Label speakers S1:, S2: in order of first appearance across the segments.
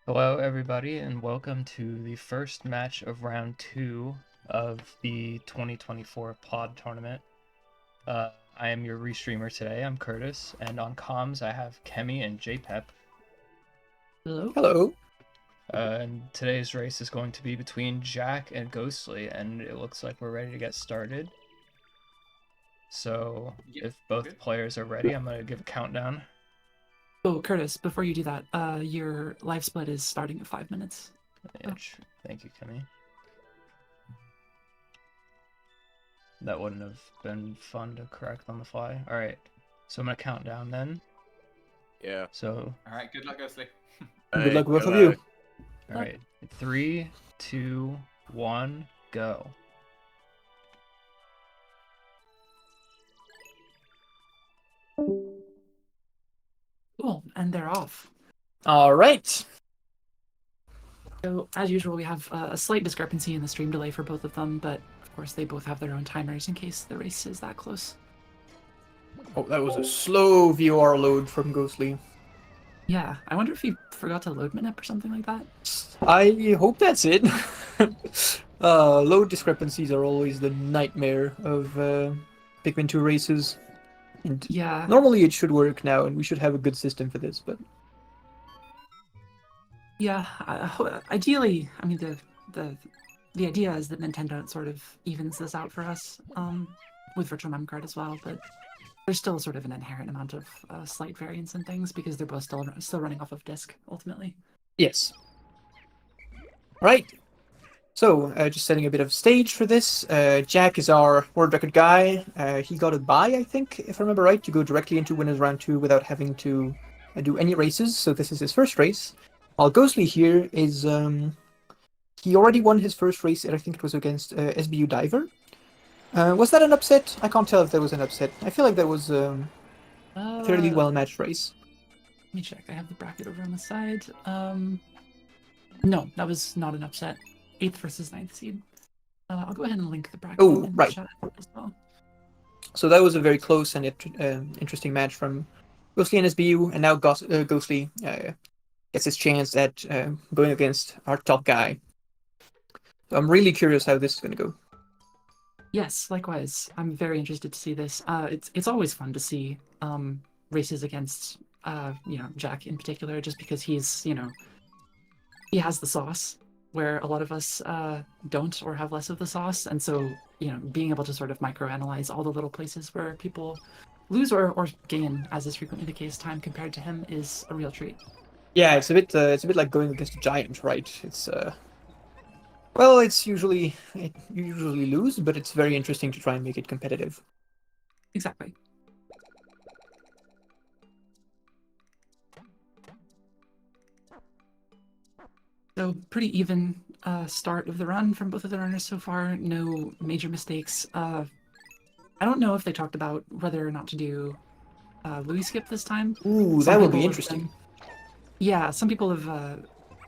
S1: Hello, everybody, and welcome to the first match of round 2 of the 2024 Pod Tournament. I am your restreamer today. I'm Curtis, and on comms I have Kemi and JPEP.
S2: Hello.
S3: Hello.
S1: And today's race is going to be between Jack and Ghostly, and it looks like we're ready to get started. So, if both players are ready, I'm going to give a countdown.
S2: Oh, Curtis, before you do that, your live split is starting at 5 minutes.
S1: Thank you, Kemi. That wouldn't have been fun to correct on the fly. All right, so I'm gonna count down then.
S3: Yeah.
S1: So.
S4: All right. Good luck, Ghostly.
S3: Good luck, both of you.
S1: All right. 3, 2, 1, go.
S2: Cool, and they're off.
S3: All right.
S2: So, as usual, we have a slight discrepancy in the stream delay for both of them, but of course they both have their own timers in case the race is that close.
S3: Oh, that was a slow VOR load from Ghostly.
S2: Yeah, I wonder if he forgot to load minute or something like that.
S3: I hope that's it. Load discrepancies are always the nightmare of Pikmin 2 races. And
S2: yeah.
S3: Normally it should work now, and we should have a good system for this, but...
S2: Yeah, ideally, I mean, the idea is that Nintendo sort of evens this out for us, with Virtual Memory Card as well, but there's still sort of an inherent amount of slight variance in things because they're both still running off of disk, ultimately.
S3: Yes. Right. So, just setting a bit of stage for this. Jack is our world record guy. He got a bye, I think, if I remember right, to go directly into Winners Round 2 without having to do any races, so this is his first race. While Ghostly here is... he already won his first race, I think it was against SBU Diver. Was that an upset? I can't tell if there was an upset. I feel like that was a fairly well-matched race.
S2: Let me check. I have the bracket over on the side. No, that was not an upset. 8th versus 9th seed. I'll go ahead and link the bracket in the chat as well.
S3: So that was a very close and interesting match from Ghostly and SBU, and now Ghostly gets his chance at going against our top guy. So I'm really curious how this is going to go.
S2: Yes, likewise. I'm very interested to see this. It's always fun to see races against Jack in particular, just because he's he has the sauce where a lot of us don't or have less of the sauce, and so being able to sort of microanalyze all the little places where people lose or gain, as is frequently the case, time compared to him is a real treat.
S3: Yeah, it's a bit like going against a giant, right? It's well, you usually lose, but it's very interesting to try and make it competitive.
S2: Exactly. So pretty even start of the run from both of the runners so far. No major mistakes. I don't know if they talked about whether or not to do Louis skip this time.
S3: Ooh, that would be interesting.
S2: Yeah, some people have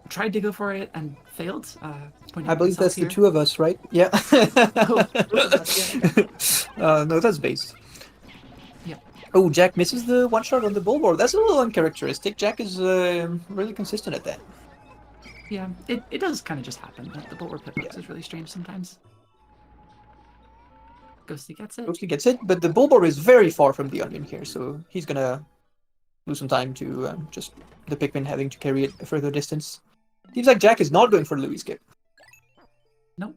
S2: tried to go for it and failed.
S3: I believe that's the two of us, right? Yeah. No, that's base.
S2: Yeah.
S3: Oh, Jack misses the one shot on the bullboard. That's a little uncharacteristic. Jack is really consistent at that.
S2: Yeah, it does kind of just happen. The bullboard hitbox is really strange sometimes. Ghostly gets it.
S3: Ghostly gets it, but the bullboard is very far from the onion here, so he's gonna lose some time to just the Pikmin having to carry it a further distance. Seems like Jack is not going for Louis skip.
S2: Nope.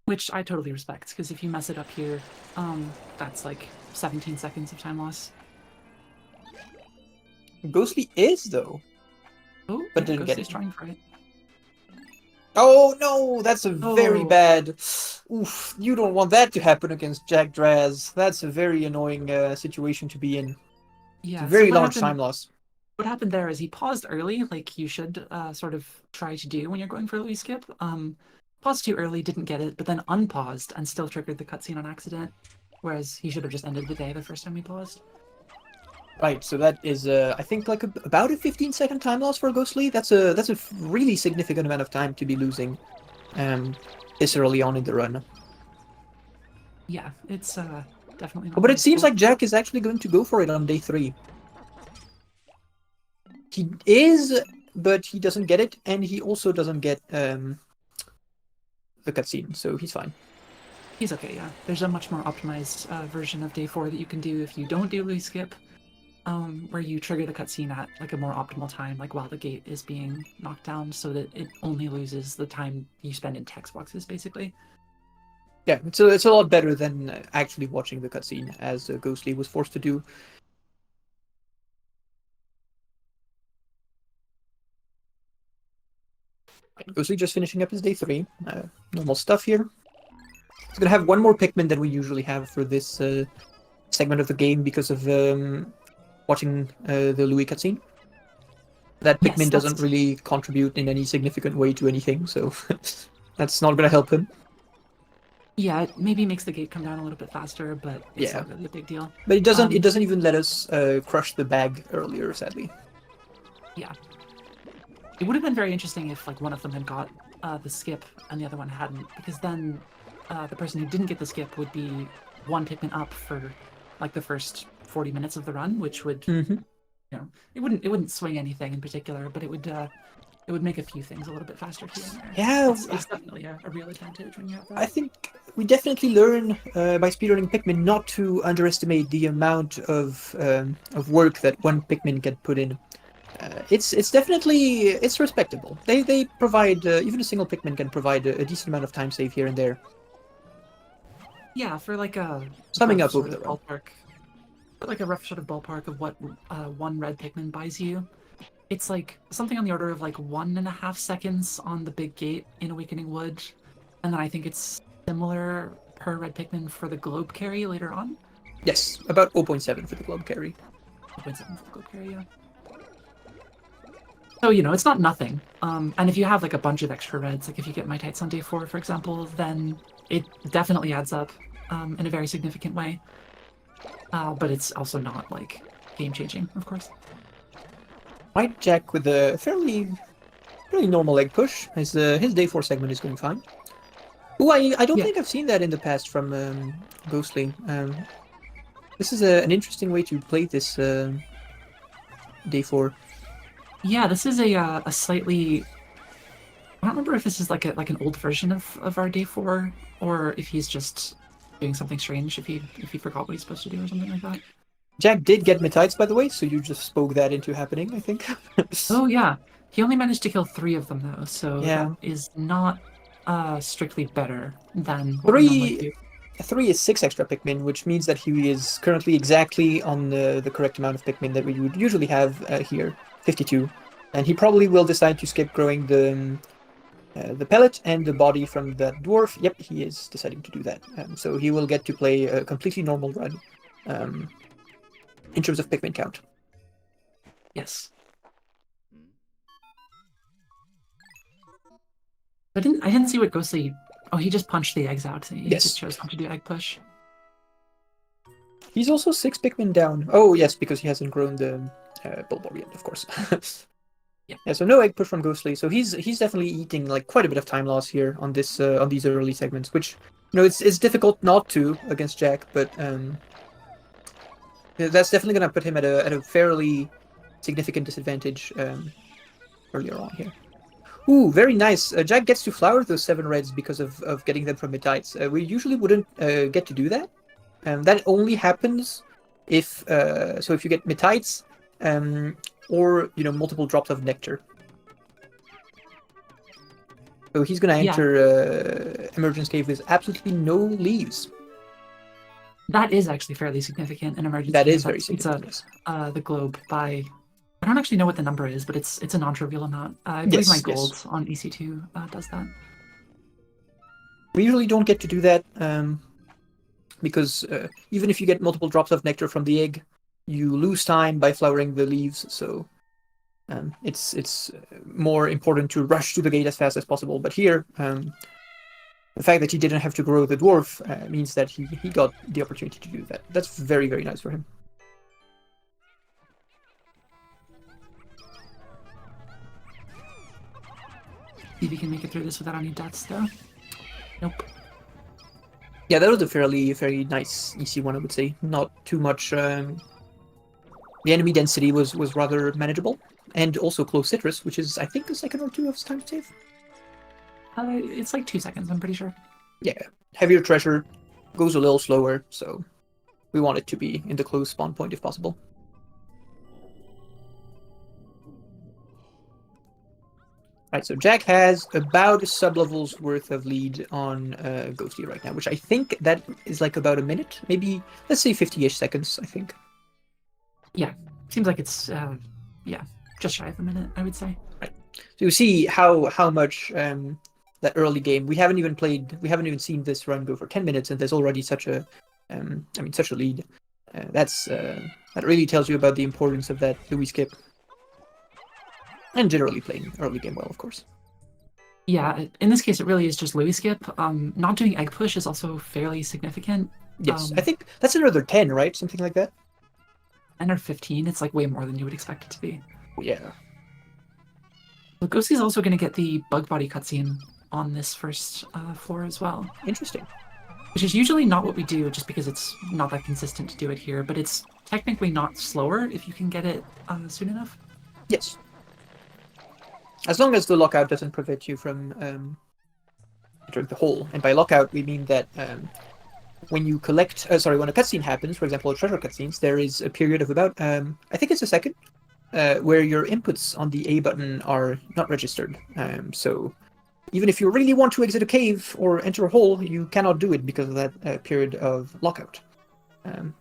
S2: Which I totally respect, because if you mess it up here, that's like 17 seconds of time loss.
S3: Ghostly is, though.
S2: Oh,
S3: but didn't get it.
S2: Trying for it.
S3: Oh no, that's a very bad... Oof, you don't want that to happen against Jack Draz. That's a very annoying situation to be in.
S2: Yeah,
S3: it's a very large time loss.
S2: What happened there is he paused early, like you should sort of try to do when you're going for a Louis skip. Paused too early, didn't get it, but then unpaused and still triggered the cutscene on accident. Whereas he should have just ended the day the first time he paused.
S3: Right, so that is, I think, like about a 15-second time loss for Ghostly. That's a really significant amount of time to be losing this early on in the run.
S2: Yeah, it's definitely not.
S3: But it seems like Jack is actually going to go for it on day 3. He is, but he doesn't get it, and he also doesn't get the cutscene, so he's fine.
S2: He's okay, yeah. There's a much more optimized version of day 4 that you can do if you don't do Louis skip, where you trigger the cutscene at like a more optimal time, like while the gate is being knocked down, so that it only loses the time you spend in text boxes, basically.
S3: Yeah, it's a lot better than actually watching the cutscene, as Ghostly was forced to do. Ghostly just finishing up his day 3. Normal stuff here. He's gonna have one more Pikmin than we usually have for this segment of the game because of watching the Louis cutscene. That Pikmin doesn't really contribute in any significant way to anything, so that's not gonna help him.
S2: Yeah, it maybe makes the gate come down a little bit faster, but it's not really a big deal.
S3: But it doesn't. It doesn't even let us crush the bag earlier, sadly.
S2: Yeah. It would have been very interesting if like one of them had got the skip and the other one hadn't, because then the person who didn't get the skip would be one Pikmin up for like the first 40 minutes of the run, which would, you know, it wouldn't swing anything in particular, but it would make a few things a little bit faster here and there.
S3: Yeah,
S2: it's definitely a real advantage when you have that.
S3: I think we definitely learn by speedrunning Pikmin not to underestimate the amount of work that one Pikmin can put in. It's definitely respectable. They provide even a single Pikmin can provide a decent amount of time save here and there.
S2: Yeah, for like a
S3: summing up over the
S2: ballpark, like a rough sort of ballpark of what one red Pikmin buys you. It's like something on the order of like 1.5 seconds on the big gate in Awakening Wood, and then I think it's similar per red Pikmin for the globe carry later on.
S3: Yes, about 0.7 for the globe carry.
S2: 0.7 for the globe carry, yeah. So, you know, it's not nothing. And if you have like a bunch of extra reds, like if you get my tights on day 4, for example, then it definitely adds up in a very significant way. But it's also not like game-changing, of course.
S3: White Jack with a fairly normal egg push. His day 4 segment is going fine. Ooh, I don't think I've seen that in the past from Ghostly. This is an interesting way to play this day 4.
S2: Yeah, this is a slightly. I don't remember if this is like an old version of our day 4, or if he's just doing something strange. If he forgot what he's supposed to do or something like that.
S3: Jack did get Metites, by the way, so you just spoke that into happening, I think.
S2: Oh yeah, he only managed to kill 3 of them though, so
S3: yeah.
S2: that is not strictly better than what we normally do.
S3: 3 is 6 extra Pikmin, which means that he is currently exactly on the correct amount of Pikmin that we would usually have here, 52. And he probably will decide to skip growing the pellet and the body from that dwarf. Yep, he is deciding to do that. So he will get to play a completely normal run in terms of Pikmin count.
S2: Yes. I didn't see what Ghostly. Oh, he just punched the eggs out. He just chose not to do egg push.
S3: He's also 6 Pikmin down. Oh yes, because he hasn't grown the Bulbor yet, of course. Yeah, so no egg push from Ghostly. So he's definitely eating like quite a bit of time loss here on this on these early segments, which it's difficult not to against Jack, but that's definitely going to put him at a fairly significant disadvantage earlier on here. Ooh, very nice. Jack gets to flower those 7 reds because of getting them from Metites. We usually wouldn't get to do that. That only happens if if you get Metites or multiple drops of nectar. So he's gonna enter Emergence Cave with absolutely no leaves.
S2: That is actually fairly significant in Emergence Cave.
S3: That is very significant.
S2: It's the globe by. I don't actually know what the number is, but it's a non-trivial amount. I believe my gold on EC2 does that.
S3: We usually don't get to do that because even if you get multiple drops of nectar from the egg, you lose time by flowering the leaves. So it's more important to rush to the gate as fast as possible. But here, the fact that he didn't have to grow the dwarf means that he got the opportunity to do that. That's very, very nice for him.
S2: See if he can make it through this without any deaths, though. Nope.
S3: Yeah, that was a fairly, very nice, easy one, I would say. Not too much The enemy density was rather manageable, and also close citrus, which is I think a second or two of time to save.
S2: It's like 2 seconds, I'm pretty sure.
S3: Yeah, heavier treasure goes a little slower, so we want it to be in the close spawn point if possible. Right, so Jack has about a sub-level's worth of lead on Ghosty right now, which I think that is like about a minute, maybe, let's say 50-ish seconds, I think.
S2: Yeah, seems like it's, just shy of a minute, I would say.
S3: Right. So you see how much that early game, we haven't even seen this run go for 10 minutes, and there's already such a, such a lead. That really tells you about the importance of that Louis skip. And generally playing early game well, of course.
S2: Yeah, in this case, it really is just Louis skip. Not doing egg push is also fairly significant.
S3: Yes, I think that's another 10, right? Something like that?
S2: 10 or 15, it's like way more than you would expect it to be.
S3: Yeah.
S2: But Ghosty's also going to get the bug body cutscene on this first floor as well.
S3: Interesting.
S2: Which is usually not what we do, just because it's not that consistent to do it here, but it's technically not slower if you can get it soon enough.
S3: Yes. As long as the lockout doesn't prevent you from entering the hole. And by lockout, we mean that when you collect, when a cutscene happens, for example, treasure cutscenes, there is a period of about, I think it's a second, where your inputs on the A button are not registered. So even if you really want to exit a cave or enter a hole, you cannot do it because of that period of lockout. And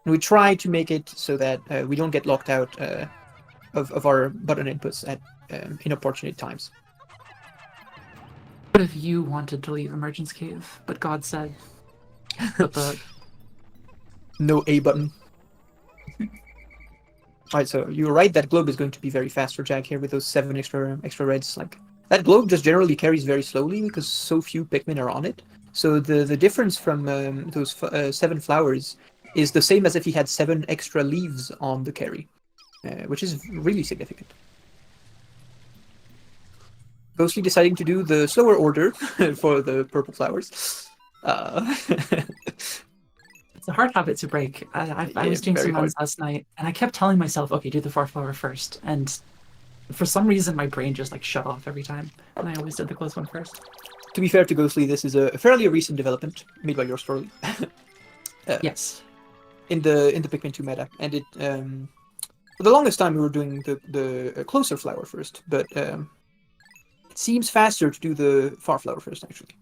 S3: we try to make it so that we don't get locked out of our button inputs at inopportune times.
S2: What if you wanted to leave Emergence Cave, but God said, "Put the
S3: no A button." Alright, so you're right, that globe is going to be very fast for Jack here with those 7 extra reds. Like, that globe just generally carries very slowly because so few Pikmin are on it. So the difference from those 7 flowers is the same as if he had 7 extra leaves on the carry, which is really significant. Ghostly deciding to do the slower order for the purple flowers.
S2: It's a hard habit to break. I was doing some runs last night, and I kept telling myself, okay, do the far flower first. And for some reason, my brain just like shut off every time, and I always did the close one first.
S3: To be fair to Ghostly, this is a fairly recent development made by your story.
S2: Yes.
S3: In the Pikmin 2 meta, and it for the longest time we were doing the closer flower first, but it seems faster to do the far flower first actually.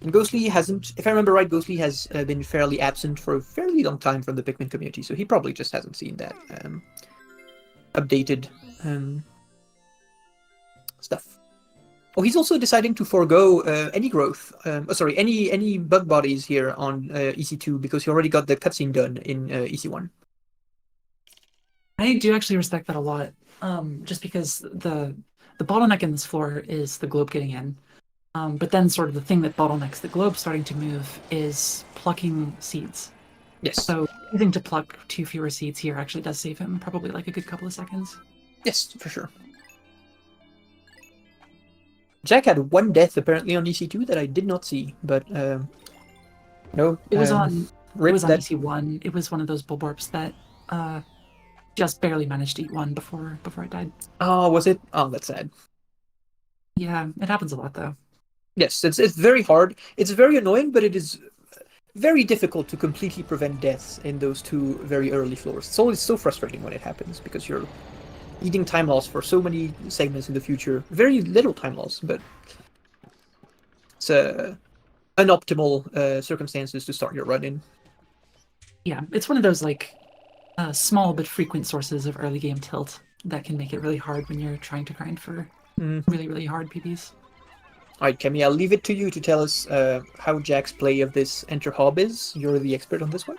S3: And Ghostly hasn't, if I remember right, Ghostly has been fairly absent for a fairly long time from the Pikmin community, so he probably just hasn't seen that updated stuff. Oh, he's also deciding to forego any growth, any bug bodies here on EC2 because he already got the cutscene done in EC1.
S2: I do actually respect that a lot, just because the bottleneck in this floor is the globe getting in. But then sort of the thing that bottlenecks the globe starting to move is plucking seeds.
S3: Yes.
S2: So using to pluck 2 fewer seeds here actually does save him probably like a good couple of seconds.
S3: Yes, for sure. Jack had 1 death apparently on EC2 that I did not see, but no.
S2: It was on EC1. It was one of those bulborps that just barely managed to eat one before it died.
S3: Oh, was it? Oh, that's sad.
S2: Yeah, it happens a lot though.
S3: Yes, it's very hard. It's very annoying, but it is very difficult to completely prevent deaths in those 2 very early floors. It's always so frustrating when it happens because you're eating time loss for so many segments in the future. Very little time loss, but it's unoptimal circumstances to start your run in.
S2: Yeah, it's one of those like small but frequent sources of early game tilt that can make it really hard when you're trying to grind for really, really hard PBs.
S3: Alright, Kemi, I'll leave it to you to tell us how Jack's play of this Enter Hob is. You're the expert on this one.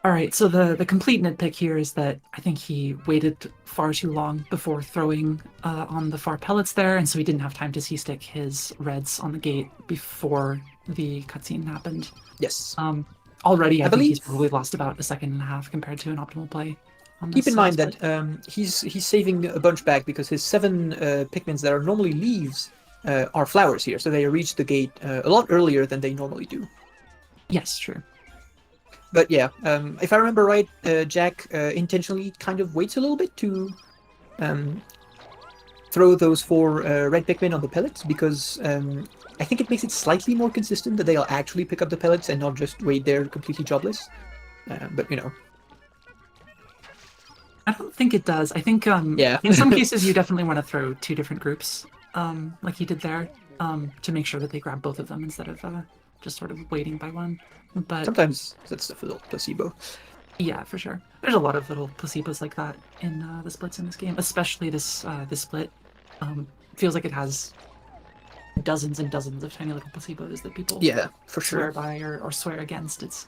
S2: Alright, so the complete nitpick here is that I think he waited far too long before throwing on the far pellets there, and so he didn't have time to C-stick his reds on the gate before the cutscene happened.
S3: Yes.
S2: Already, I think he's probably lost about a second and a half compared to an optimal play.
S3: Keep in mind that he's saving a bunch back because his 7 Pikmins that are normally leaves are flowers here, so they reach the gate a lot earlier than they normally do.
S2: Yes, true.
S3: But yeah, if I remember right, Jack intentionally kind of waits a little bit to throw those 4 red Pikmin on the pellets because I think it makes it slightly more consistent that they'll actually pick up the pellets and not just wait there completely jobless. But you know,
S2: I don't think it does. I think
S3: yeah.
S2: in some cases you definitely want to throw 2 different groups, like he did there, to make sure that they grab both of them instead of just sort of waiting by one. But
S3: Sometimes that's a little placebo.
S2: yeah, for sure. There's a lot of little placebos like that in the splits in this game, especially this split. Feels like it has dozens and dozens of tiny little placebos that people
S3: Yeah, for
S2: swear
S3: sure.
S2: by or swear against. It's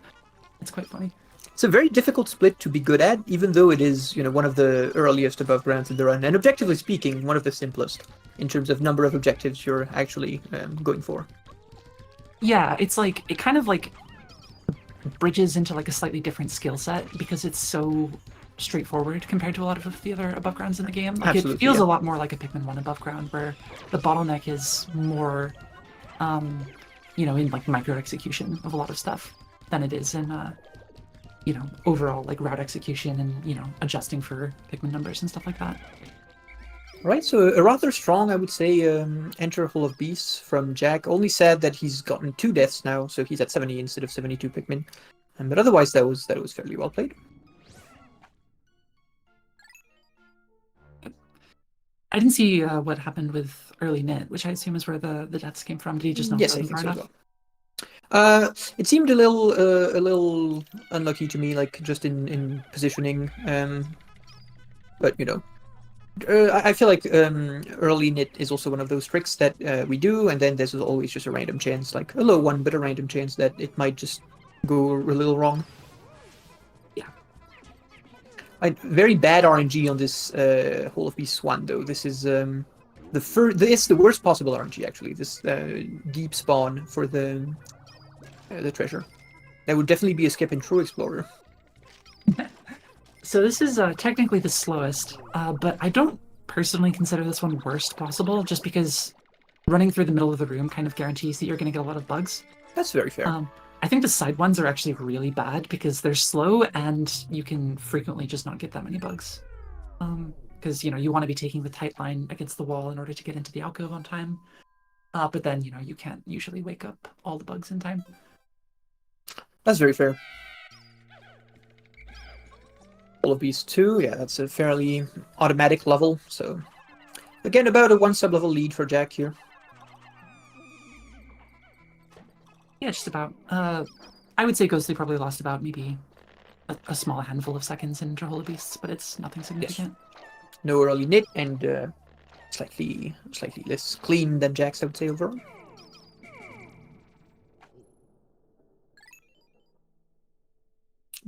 S2: quite funny.
S3: It's a very difficult split to be good at, even though it is, one of the earliest above grounds in the run, and objectively speaking, one of the simplest in terms of number of objectives you're actually going for.
S2: Yeah, it's like it kind of like bridges into like a slightly different skill set because it's so straightforward compared to a lot of the other above grounds in the game. Like
S3: Absolutely,
S2: it feels
S3: yeah.
S2: a lot more like a Pikmin 1 above ground where the bottleneck is more in like micro execution of a lot of stuff than it is in overall like route execution and adjusting for Pikmin numbers and stuff like that.
S3: Right, so a rather strong, I would say, enter Hall of Beasts from Jack. Only sad that he's gotten 2 deaths now, so he's at 70 instead of 72 Pikmin. But otherwise, that was fairly well played.
S2: I didn't see what happened with early Knit, which I assume is where the deaths came from. Did he just not
S3: Yes,
S2: throw
S3: I
S2: them
S3: think
S2: far
S3: so as
S2: enough?
S3: well. It seemed a little unlucky to me, like just in positioning. But I feel like early Knit is also one of those tricks that we do, and then there's always just a random chance, like a low one, but a random chance that it might just go a little wrong.
S2: Yeah.
S3: Very bad RNG on this Hall of Beasts one, though. This is it's the worst possible RNG, actually. This deep spawn for the treasure. That would definitely be a skip in True Explorer.
S2: So this is technically the slowest, but I don't personally consider this one worst possible, just because running through the middle of the room kind of guarantees that you're going to get a lot of bugs.
S3: That's very fair.
S2: I think the side ones are actually really bad because they're slow and you can frequently just not get that many bugs. Because you want to be taking the tight line against the wall in order to get into the alcove on time. But then you can't usually wake up all the bugs in time.
S3: That's very fair. All of these 2, yeah, that's a fairly automatic level. So again, about a 1 sub-level lead for Jack here.
S2: Yeah, just about. I would say Ghostly probably lost about maybe a small handful of seconds in Troll Beasts, but it's nothing significant.
S3: Yes. No early Knit and slightly less clean than Jack's, I would say, overall.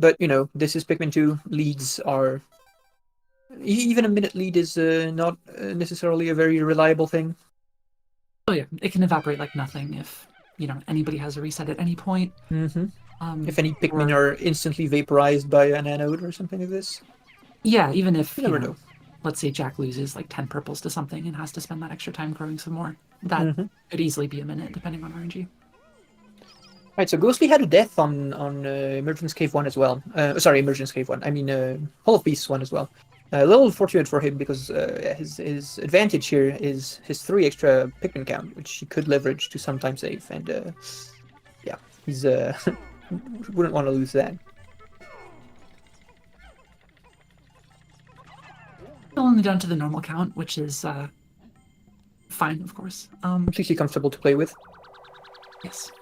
S3: But this is Pikmin 2. Leads are even a minute lead is not necessarily a very reliable thing.
S2: Oh yeah, it can evaporate like nothing if anybody has a reset at any point.
S3: Mm-hmm. If any Pikmin are instantly vaporized by an anode or something like this.
S2: Yeah, even if
S3: you never know.
S2: Let's say Jack loses like 10 purples to something and has to spend that extra time growing some more. That could easily be a minute, depending on RNG.
S3: Right, so Ghostly had a death on Emergence Cave 1 as well. Sorry, Emergence Cave 1. I mean, Hall of Beasts 1 as well. A little fortunate for him because his advantage here is his 3 extra Pikmin count, which he could leverage to sometime save. And yeah, he's wouldn't want to lose that.
S2: Still only down to the normal count, which is fine, of course.
S3: Completely comfortable to play with.
S2: Yes.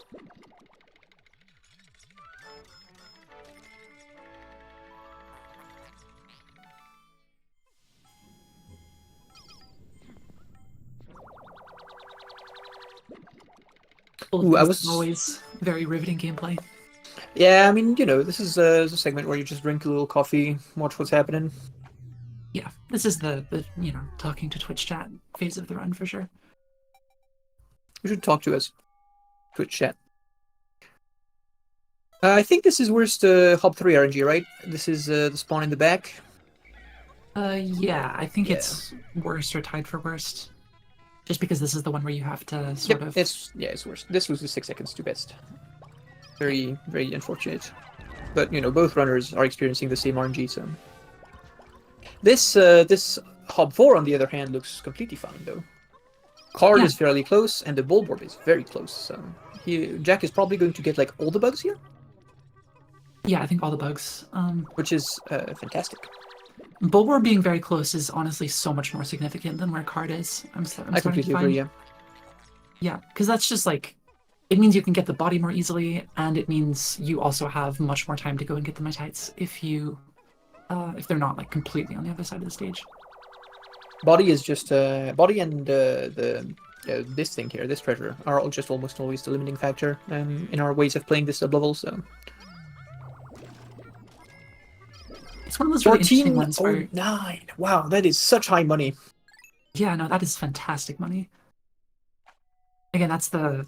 S2: Ooh, I was always very riveting gameplay.
S3: Yeah, I mean, this is a segment where you just drink a little coffee, watch what's happening.
S2: Yeah, this is the talking to Twitch chat phase of the run for sure.
S3: You should talk to us, Twitch chat. I think this is worst Hub 3 RNG, right? This is the spawn in the back.
S2: Yeah, I think it's worst or tied for worst. Just because this is the one where you have to sort of...
S3: It's worse. This was the 6 seconds to best. Very, very unfortunate. But, you know, both runners are experiencing the same RNG, so... This Hob 4, on the other hand, looks completely fine, though. Card is fairly close, and the Bulborb is very close, so... Jack is probably going to get, like, all the bugs here?
S2: Yeah, I think all the bugs.
S3: Which is fantastic.
S2: Bulborb being very close is honestly so much more significant than where Card is.
S3: I completely agree, yeah.
S2: Yeah, because that's just, like... It means you can get the body more easily, and it means you also have much more time to go and get the Mitites if you... if they're not, like, completely on the other side of the stage.
S3: Body is just... body and this thing here, this treasure, are all just almost always the limiting factor in our ways of playing this sub-level, so...
S2: It's one of those really interesting ones where...
S3: 1409! Wow, that is such high money.
S2: Yeah, no, that is fantastic money. Again, that's the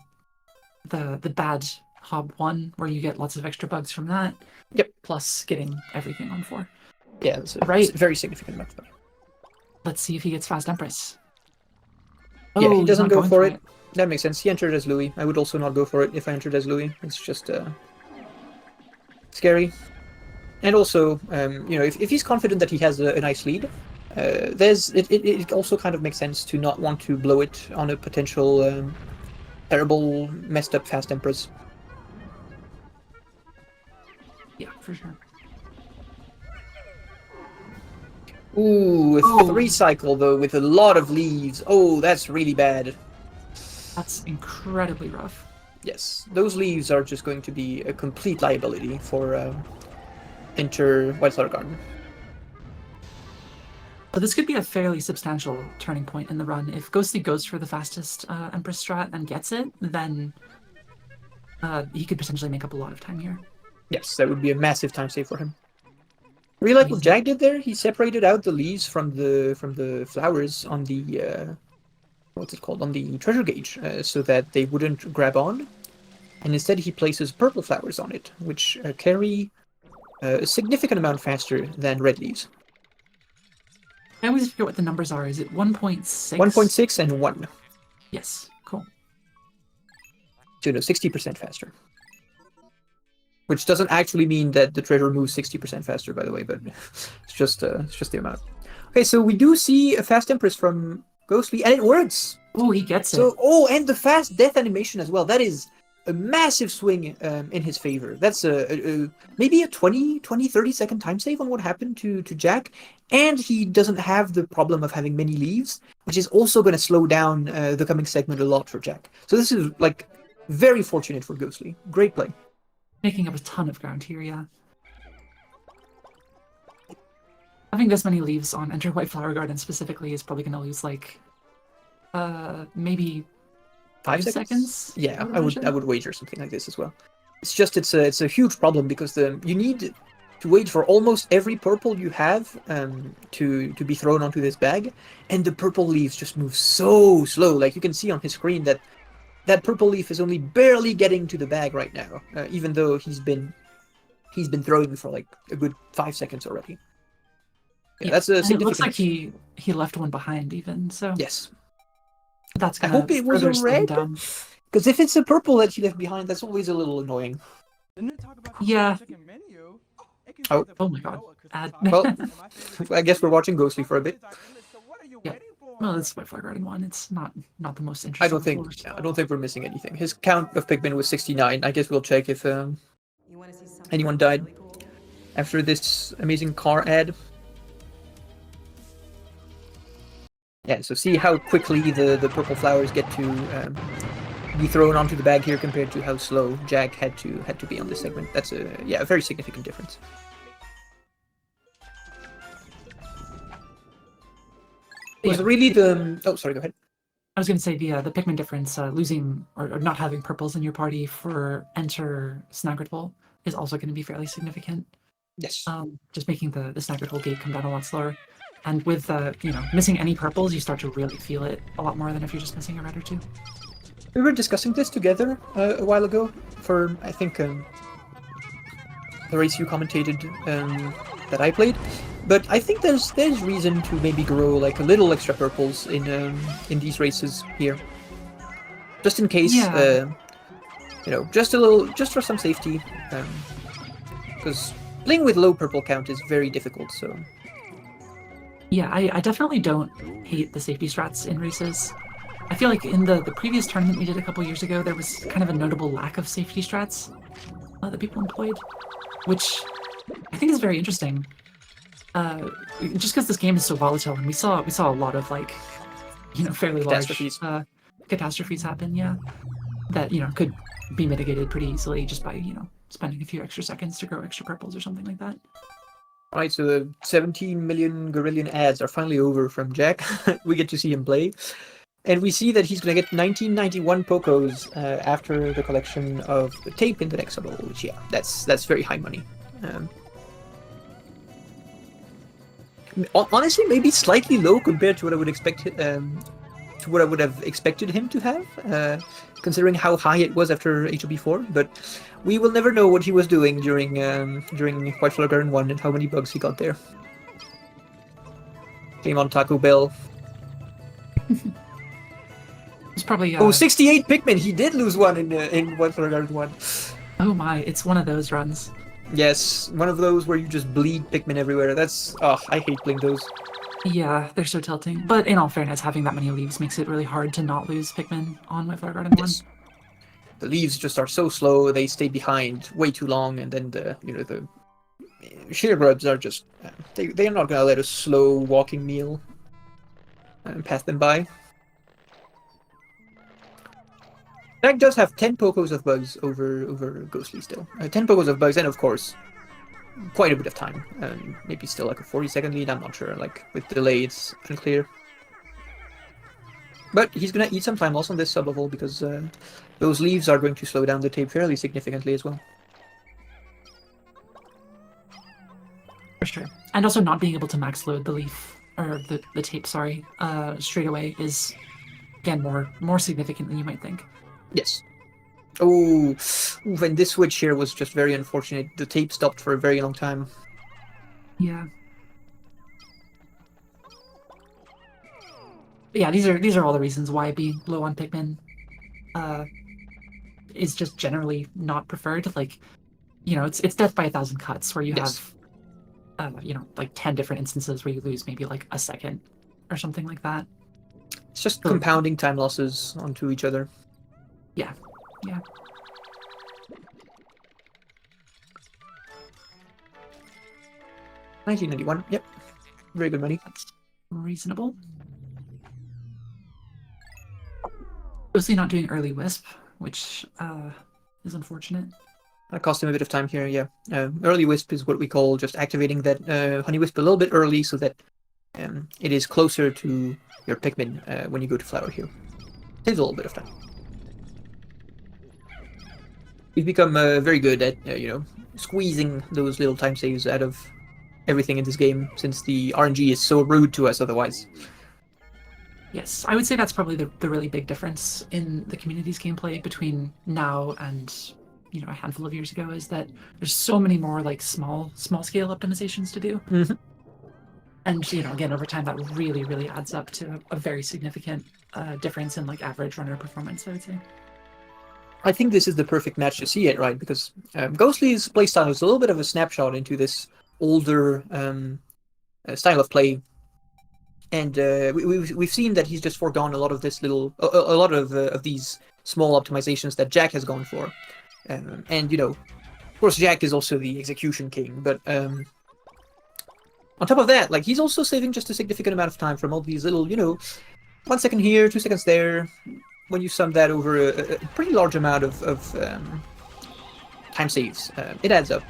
S2: bad Hob 1, where you get lots of extra bugs from that.
S3: Yep.
S2: Plus getting everything on 4.
S3: Yeah, it's a
S2: right.
S3: very significant amount of money.
S2: Let's see if he gets Fast Empress.
S3: Yeah, he doesn't go for it. That makes sense. He entered as Louis. I would also not go for it if I entered as Louis. It's just scary. And also, you know, if he's confident that he has a nice lead, it also kind of makes sense to not want to blow it on a potential terrible, messed up Fast Empress.
S2: Yeah, for sure.
S3: Ooh, a 3-cycle though with a lot of leaves. Oh, that's really bad.
S2: That's incredibly rough.
S3: Yes, those leaves are just going to be a complete liability for Enter Wildflower Garden.
S2: But this could be a fairly substantial turning point in the run. If Ghostly goes for the fastest Empress strat and gets it, then he could potentially make up a lot of time here.
S3: Yes, that would be a massive time save for him. Really like what Jack did there. He separated out the leaves from the flowers on the what's it called, on the treasure gauge, so that they wouldn't grab on, and instead he places purple flowers on it, which carry a significant amount faster than red leaves.
S2: I always forget what the numbers are. Is it 1.6?
S3: 1.6 and 1.
S2: Yes, cool.
S3: So no, 60% faster. Which doesn't actually mean that the treasure moves 60% faster, by the way, but it's just the amount. Okay, so we do see a Fast Empress from Ghostly, and it works!
S2: Oh, he gets it.
S3: Oh, and the fast death animation as well. That is a massive swing in his favor. That's maybe a 30 second time save on what happened to Jack. And he doesn't have the problem of having many leaves, which is also going to slow down the coming segment a lot for Jack. So this is, like, very fortunate for Ghostly. Great play.
S2: Making up a ton of ground here, yeah. Having this many leaves on Enter White Flower Garden specifically is probably going to lose, like, maybe 5 seconds?
S3: Yeah, I would wager something like this as well. It's just it's a huge problem because you need to wait for almost every purple you have to be thrown onto this bag, and the purple leaves just move so slow. Like you can see on his screen that purple leaf is only barely getting to the bag right now, even though he's been throwing for like a good 5 seconons already. Yeah, that's a significant.
S2: It looks like he left one behind even. So
S3: yes,
S2: that's
S3: I hope it was a red. Because if it's a purple that he left behind, that's always a little annoying.
S2: Yeah.
S3: Oh
S2: my god.
S3: Well, I guess we're watching Ghostly for a bit.
S2: Yeah. Well, it's White Flower Garden 1. It's not the most interesting.
S3: I don't think we're missing anything. His count of Pikmin was 69. I guess we'll check if anyone died after this amazing car ad. Yeah, so see how quickly the purple flowers get to be thrown onto the bag here compared to how slow Jack had to be on this segment. That's a very significant difference. It was really the... Oh, sorry, go ahead.
S2: I was going to say the Pikmin difference, losing or not having purples in your party for Enter Snaggertful is also going to be fairly significant.
S3: Yes.
S2: Just making the Snaggertful gate come down a lot slower. And with, missing any purples, you start to really feel it a lot more than if you're just missing a red or two.
S3: We were discussing this together a while ago for, I think, the race you commentated that I played. But I think there's reason to maybe grow like a little extra purples in these races here, just in case just a little, just for some safety, because playing with low purple count is very difficult. So
S2: Yeah, I definitely don't hate the safety strats in races. I feel like in the previous tournament we did a couple years ago, there was kind of a notable lack of safety strats that people employed, which I think is very interesting. Just because this game is so volatile, and we saw a lot of fairly large catastrophes happen. Yeah, that could be mitigated pretty easily just by spending a few extra seconds to grow extra purples or something like that.
S3: Right, so the 17 million Gorillion ads are finally over from Jack. We get to see him play. And we see that he's going to get 1991 Pokos after the collection of the tape in the next level, which, yeah, that's very high money. Honestly, maybe slightly low compared to what I would expect, to what I would have expected him to have, considering how high it was after HOB4. But we will never know what he was doing during White Flower Garden 1 and how many bugs he got there. Came on Taco Bell.
S2: It's probably
S3: 68 Pikmin. He did lose one in White Flower Garden 1.
S2: Oh my! It's one of those runs.
S3: Yes, one of those where you just bleed Pikmin everywhere. I hate playing those.
S2: Yeah, they're so tilting. But in all fairness, having that many leaves makes it really hard to not lose Pikmin on White Flower Garden 1.
S3: The leaves just are so slow; they stay behind way too long, and then the sheer grubs are just they are not gonna let a slow walking meal pass them by. Jack does have 10 Pokos of bugs over Ghostly still. 10 Pokos of bugs, and of course, quite a bit of time. Maybe still like a 40-second lead, I'm not sure. Like, with delay, it's unclear. But he's gonna eat some time loss on this sub-level because those leaves are going to slow down the tape fairly significantly as well.
S2: For sure. And also not being able to max load the leaf, or the tape, sorry, straight away is, again, more significant than you might think.
S3: Yes. Oh, and this switch here was just very unfortunate. The tape stopped for a very long time.
S2: Yeah. But yeah, these are all the reasons why being low on Pikmin is just generally not preferred. Like, it's death by 1,000 cuts, where you have, like 10 different instances where you lose maybe like a second or something like that.
S3: It's just compounding time losses onto each other.
S2: Yeah, yeah.
S3: $19.91. Yep, very good money.
S2: That's reasonable. Mostly not doing early wisp, which is unfortunate.
S3: That cost him a bit of time here. Yeah, early wisp is what we call just activating that honey wisp a little bit early, so that it is closer to your Pikmin when you go to Flower Hill. Takes a little bit of time. We've become very good at squeezing those little time saves out of everything in this game, since the RNG is so rude to us otherwise.
S2: Yes, I would say that's probably the really big difference in the community's gameplay between now and a handful of years ago, is that there's so many more like small scale optimizations to do.
S3: Mm-hmm.
S2: And again, over time, that really adds up to a very significant difference in like average runner performance, I would say.
S3: I think this is the perfect match to see it, right? Because Ghostly's playstyle is a little bit of a snapshot into this older style of play, and we've seen that he's just foregone a lot of this a lot of these small optimizations that Jack has gone for, and of course Jack is also the execution king, but on top of that, like, he's also saving just a significant amount of time from all these little 1 second here, 2 seconds there. When you sum that over a pretty large amount of time saves, it adds up.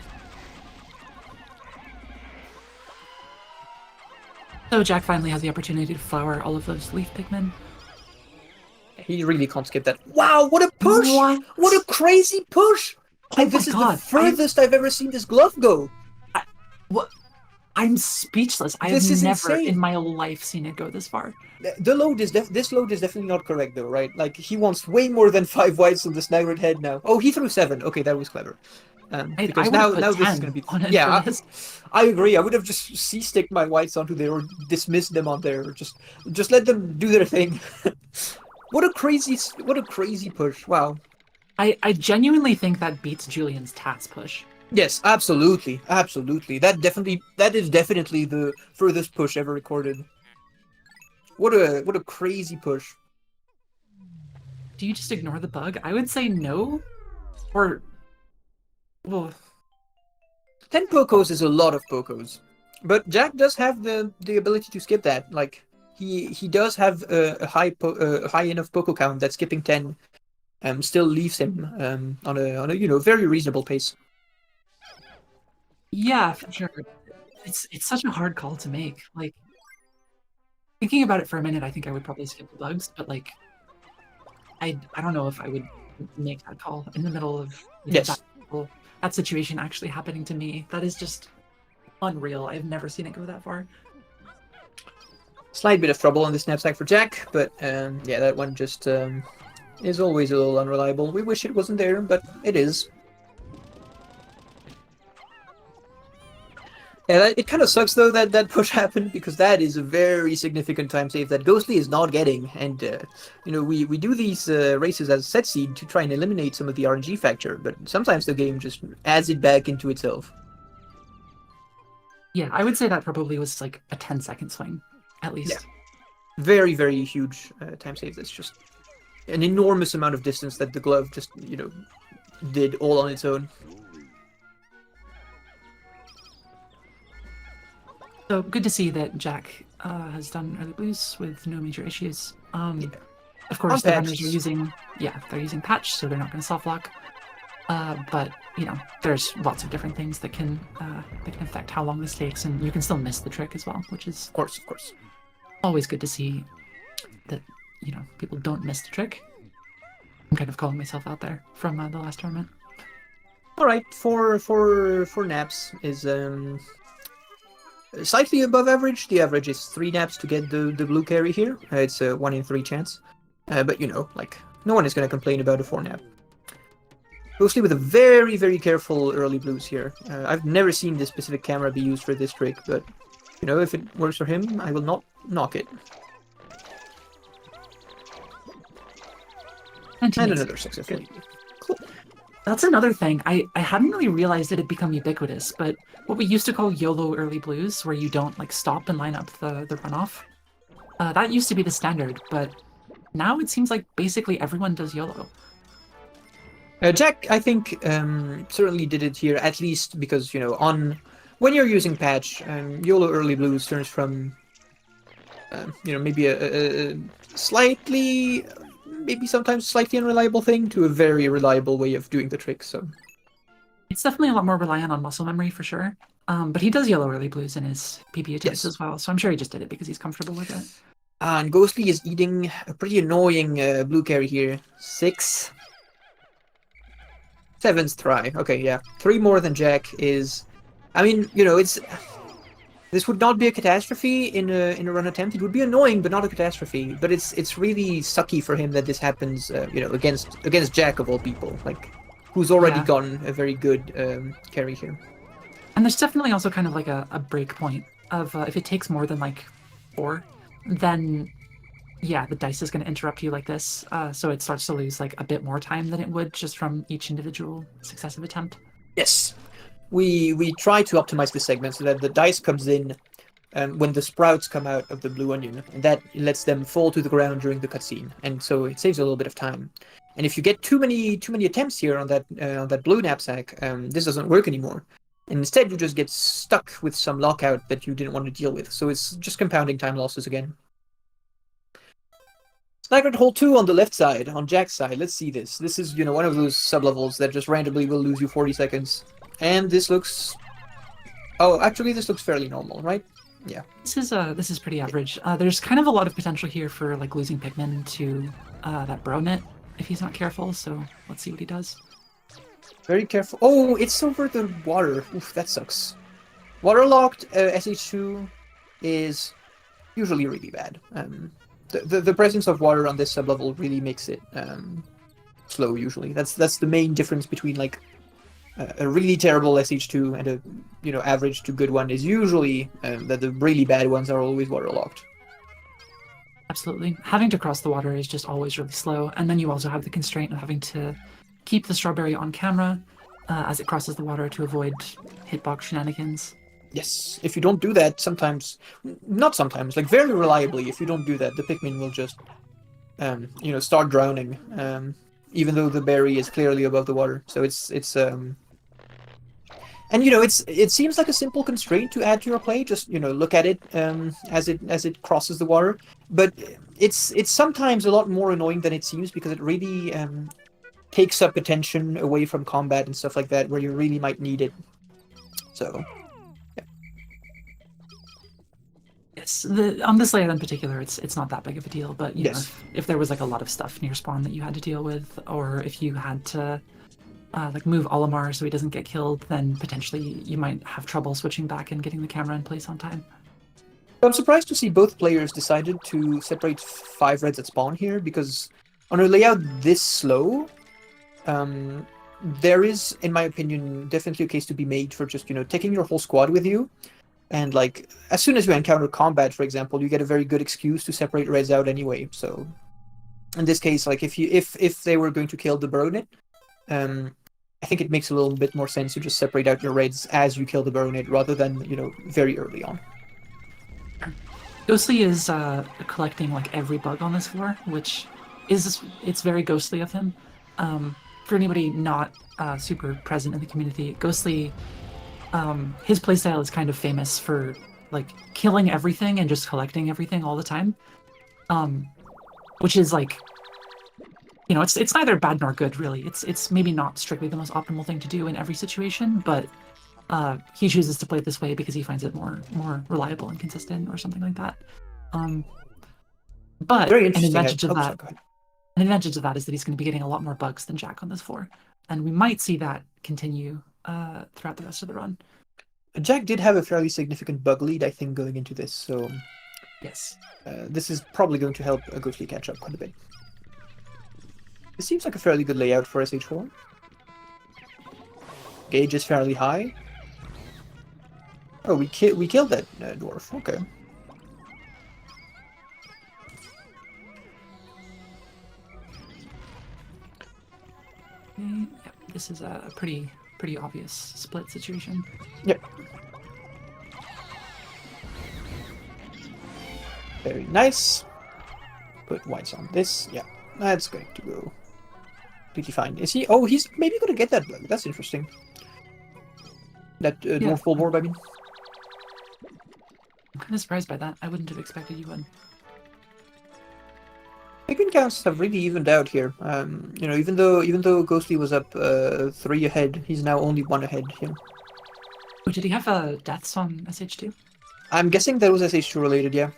S2: So Jack finally has the opportunity to flower all of those leaf Pikmin.
S3: He really can't skip that. Wow, what a push! What a crazy push!
S2: Oh
S3: This is
S2: God,
S3: the furthest I've ever seen this glove go.
S2: What? I'm speechless. I have never in my life seen it go this far.
S3: The load is this load is definitely not correct though, right? Like, he wants way more than 5 whites on the staggered head now. Oh, he threw 7. Okay, that was clever. Because now this is gonna be I agree. I would have just C-sticked my whites onto there or dismissed them on there, or just let them do their thing. What a crazy push! Wow.
S2: I genuinely think that beats Julian's Tats push.
S3: Yes, absolutely, absolutely. That is definitely the furthest push ever recorded. What a crazy push.
S2: Do you just ignore the bug? I would say no. Or, well,
S3: 10 Pokos is a lot of Pokos. But Jack does have the ability to skip that. Like, he does have a high enough Poco count that skipping 10 still leaves him on a very reasonable pace.
S2: yeah, for sure. It's such a hard call to make. Like, thinking about it for a minute, I think I would probably skip the bugs, but like, I don't know if I would make that call in the middle of
S3: Yes.
S2: that situation actually happening to me. That is just unreal. I've never seen it go that far.
S3: Slight bit of trouble on this knapsack for Jack, but yeah, that one just is always a little unreliable. We wish it wasn't there, but it is. Yeah, it kind of sucks though that that push happened, because that is a very significant time save that Ghostly is not getting. And we do these races as set seed to try and eliminate some of the RNG factor, but sometimes the game just adds it back into itself.
S2: Yeah, I would say that probably was like a 10-second swing, at least.
S3: Yeah. Very, very huge time save. That's just an enormous amount of distance that the glove just did all on its own.
S2: So good to see that Jack has done early blues with no major issues.
S3: Yeah.
S2: Of course, the runners
S3: Unpatched.
S2: are using they're using patch, so they're not going to soft lock. But there's lots of different things that can affect how long this takes, and you can still miss the trick as well, which is
S3: Of course, of course.
S2: always good to see that people don't miss the trick. I'm kind of calling myself out there from the last tournament.
S3: All right, for naps is slightly above average. The average is 3 naps to get the blue carry here. It's a 1 in 3 chance. But like, no one is going to complain about a 4 nap. Mostly with a very, very careful early blues here. I've never seen this specific camera be used for this trick, but if it works for him, I will not knock it. And another successful. Cool.
S2: That's another thing. I hadn't really realized it had become ubiquitous, but what we used to call YOLO early blues, where you don't like stop and line up the runoff, that used to be the standard, but now it seems like basically everyone does YOLO.
S3: Jack, I think, certainly did it here, at least because, when you're using patch, YOLO early blues turns from, maybe a slightly, maybe sometimes slightly unreliable thing to a very reliable way of doing the trick, so.
S2: It's definitely a lot more reliant on muscle memory for sure. But he does YOLO early blues in his PP attempts as well, so I'm sure he just did it because he's comfortable with it.
S3: And Ghostly is eating a pretty annoying blue carry here. 6. 7th try. Okay, yeah. 3 more than Jack is... I mean, it's... This would not be a catastrophe in a run attempt. It would be annoying, but not a catastrophe. But it's really sucky for him that this happens, against Jack of all people. Like, who's already gotten a very good carry here.
S2: And there's definitely also kind of like a break point of if it takes more than like 4, then yeah, the dice is going to interrupt you like this. So it starts to lose like a bit more time than it would just from each individual successive attempt.
S3: Yes. We try to optimize the segment so that the dice comes in when the sprouts come out of the blue onion, and that lets them fall to the ground during the cutscene, and so it saves a little bit of time. And if you get too many attempts here on that blue knapsack, this doesn't work anymore. And instead, you just get stuck with some lockout that you didn't want to deal with. So it's just compounding time losses again. Snaggered Hole 2 on the left side, on Jack's side. Let's see this. This is, one of those sub-levels that just randomly will lose you 40 seconds. And this looks... Oh, actually, this looks fairly normal, right? Yeah.
S2: This is pretty average. There's kind of a lot of potential here for like losing Pikmin to that Bronet if he's not careful, so let's see what he does.
S3: Very careful. Oh, it's over the water. Oof, that sucks. Waterlocked SH2 is usually really bad. The presence of water on this sublevel really makes it slow usually. That's the main difference between like a really terrible SH2 and a average to good one is usually that the really bad ones are always waterlocked.
S2: Absolutely. Having to cross the water is just always really slow, and then you also have the constraint of having to keep the strawberry on camera as it crosses the water to avoid hitbox shenanigans.
S3: Yes, if you don't do that, not sometimes, like very reliably, if you don't do that, the Pikmin will just, start drowning, even though the berry is clearly above the water. So and it seems like a simple constraint to add to your play. Just look at it as it crosses the water, but it's sometimes a lot more annoying than it seems because it really takes up attention away from combat and stuff like that, where you really might need it. So.
S2: Yes, on this layout in particular, it's not that big of a deal. But
S3: Yes.
S2: if there was like a lot of stuff near spawn that you had to deal with, or if you had to like move Olimar so he doesn't get killed, then potentially you might have trouble switching back and getting the camera in place on time.
S3: I'm surprised to see both players decided to separate 5 reds at spawn here, because on a layout this slow, there is, in my opinion, definitely a case to be made for just taking your whole squad with you. And like as soon as you encounter combat, for example, you get a very good excuse to separate reds out anyway. So in this case, like if they were going to kill the Baronet, I think it makes a little bit more sense to just separate out your reds as you kill the Baronet rather than very early on.
S2: Ghostly is collecting like every bug on this floor, which it's very ghostly of him. For anybody not super present in the community, Ghostly. His playstyle is kind of famous for like killing everything and just collecting everything all the time, which is like, it's neither bad nor good really. It's maybe not strictly the most optimal thing to do in every situation, but he chooses to play it this way because he finds it more reliable and consistent or something like that. But
S3: Very
S2: an
S3: interesting.
S2: advantage of that is that he's going to be getting a lot more bugs than Jack on this floor, and we might see that continue throughout the rest of the run.
S3: Jack did have a fairly significant bug lead, I think, going into this, so
S2: yes,
S3: this is probably going to help Ghostly catch up quite a bit. It seems like a fairly good layout for SH4. Gauge is fairly high. Oh, we killed that dwarf. Okay.
S2: Yep, this is a pretty obvious split situation.
S3: Yep. Very nice. Put whites on this. Yeah, that's going to go completely fine. Is he? Oh, he's maybe going to get that bug. That's interesting. That dwarf bulborb, I mean.
S2: I'm kind of surprised by that. I wouldn't have expected you would.
S3: Pikmin counts have really evened out here. Even though Ghostly was up 3 ahead, he's now only 1 ahead here.
S2: Oh, did he have deaths on SH2?
S3: I'm guessing that was SH2 related, yeah.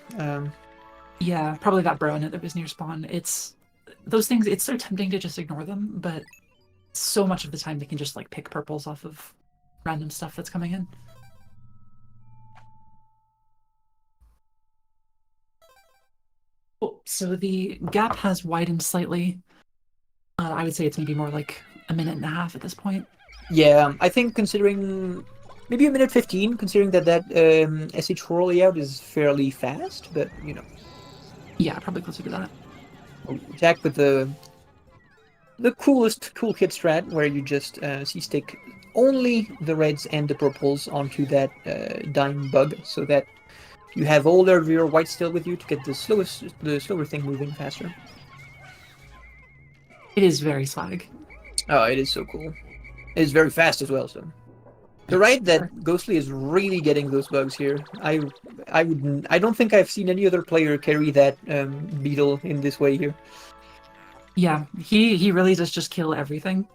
S2: Yeah, probably that Baronet that was near spawn. It's those things. It's so tempting to just ignore them, but so much of the time they can just like pick purples off of random stuff that's coming in. Oh, so the gap has widened slightly. I would say it's maybe more like a minute and a half at this point.
S3: Yeah, I think considering maybe a minute 15, considering that SH4 layout is fairly fast, but
S2: Yeah, probably closer to that.
S3: Jack with the coolest cool kid strat, where you just C-stick only the reds and the purples onto that dying bug, so that you have all of your whites still with you to get the slower thing moving faster.
S2: It is very swag.
S3: Oh, it is so cool. It is very fast as well, so. You're right that Ghostly is really getting those bugs here. I don't think I've seen any other player carry that beetle in this way here.
S2: Yeah, he really does just kill everything.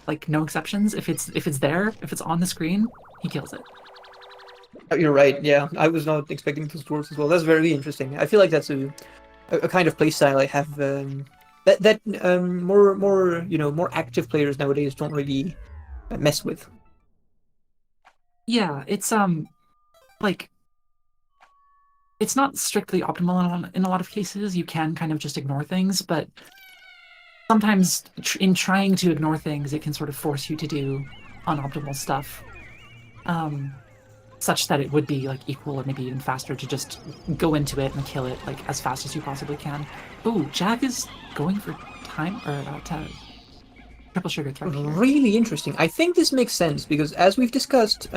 S2: Like no exceptions. If it's there, if it's on the screen, he kills it.
S3: You're right. Yeah, I was not expecting those dwarves as well. That's very interesting. I feel like that's a kind of playstyle I have. More active players nowadays don't really mess with.
S2: Yeah, it's like it's not strictly optimal in a lot of cases. You can kind of just ignore things, but sometimes in trying to ignore things, it can sort of force you to do unoptimal stuff. Such that it would be like equal or maybe even faster to just go into it and kill it like as fast as you possibly can. Ooh, Jack is going for time or triple sugar threat here.
S3: Really interesting. I think this makes sense because, as we've discussed,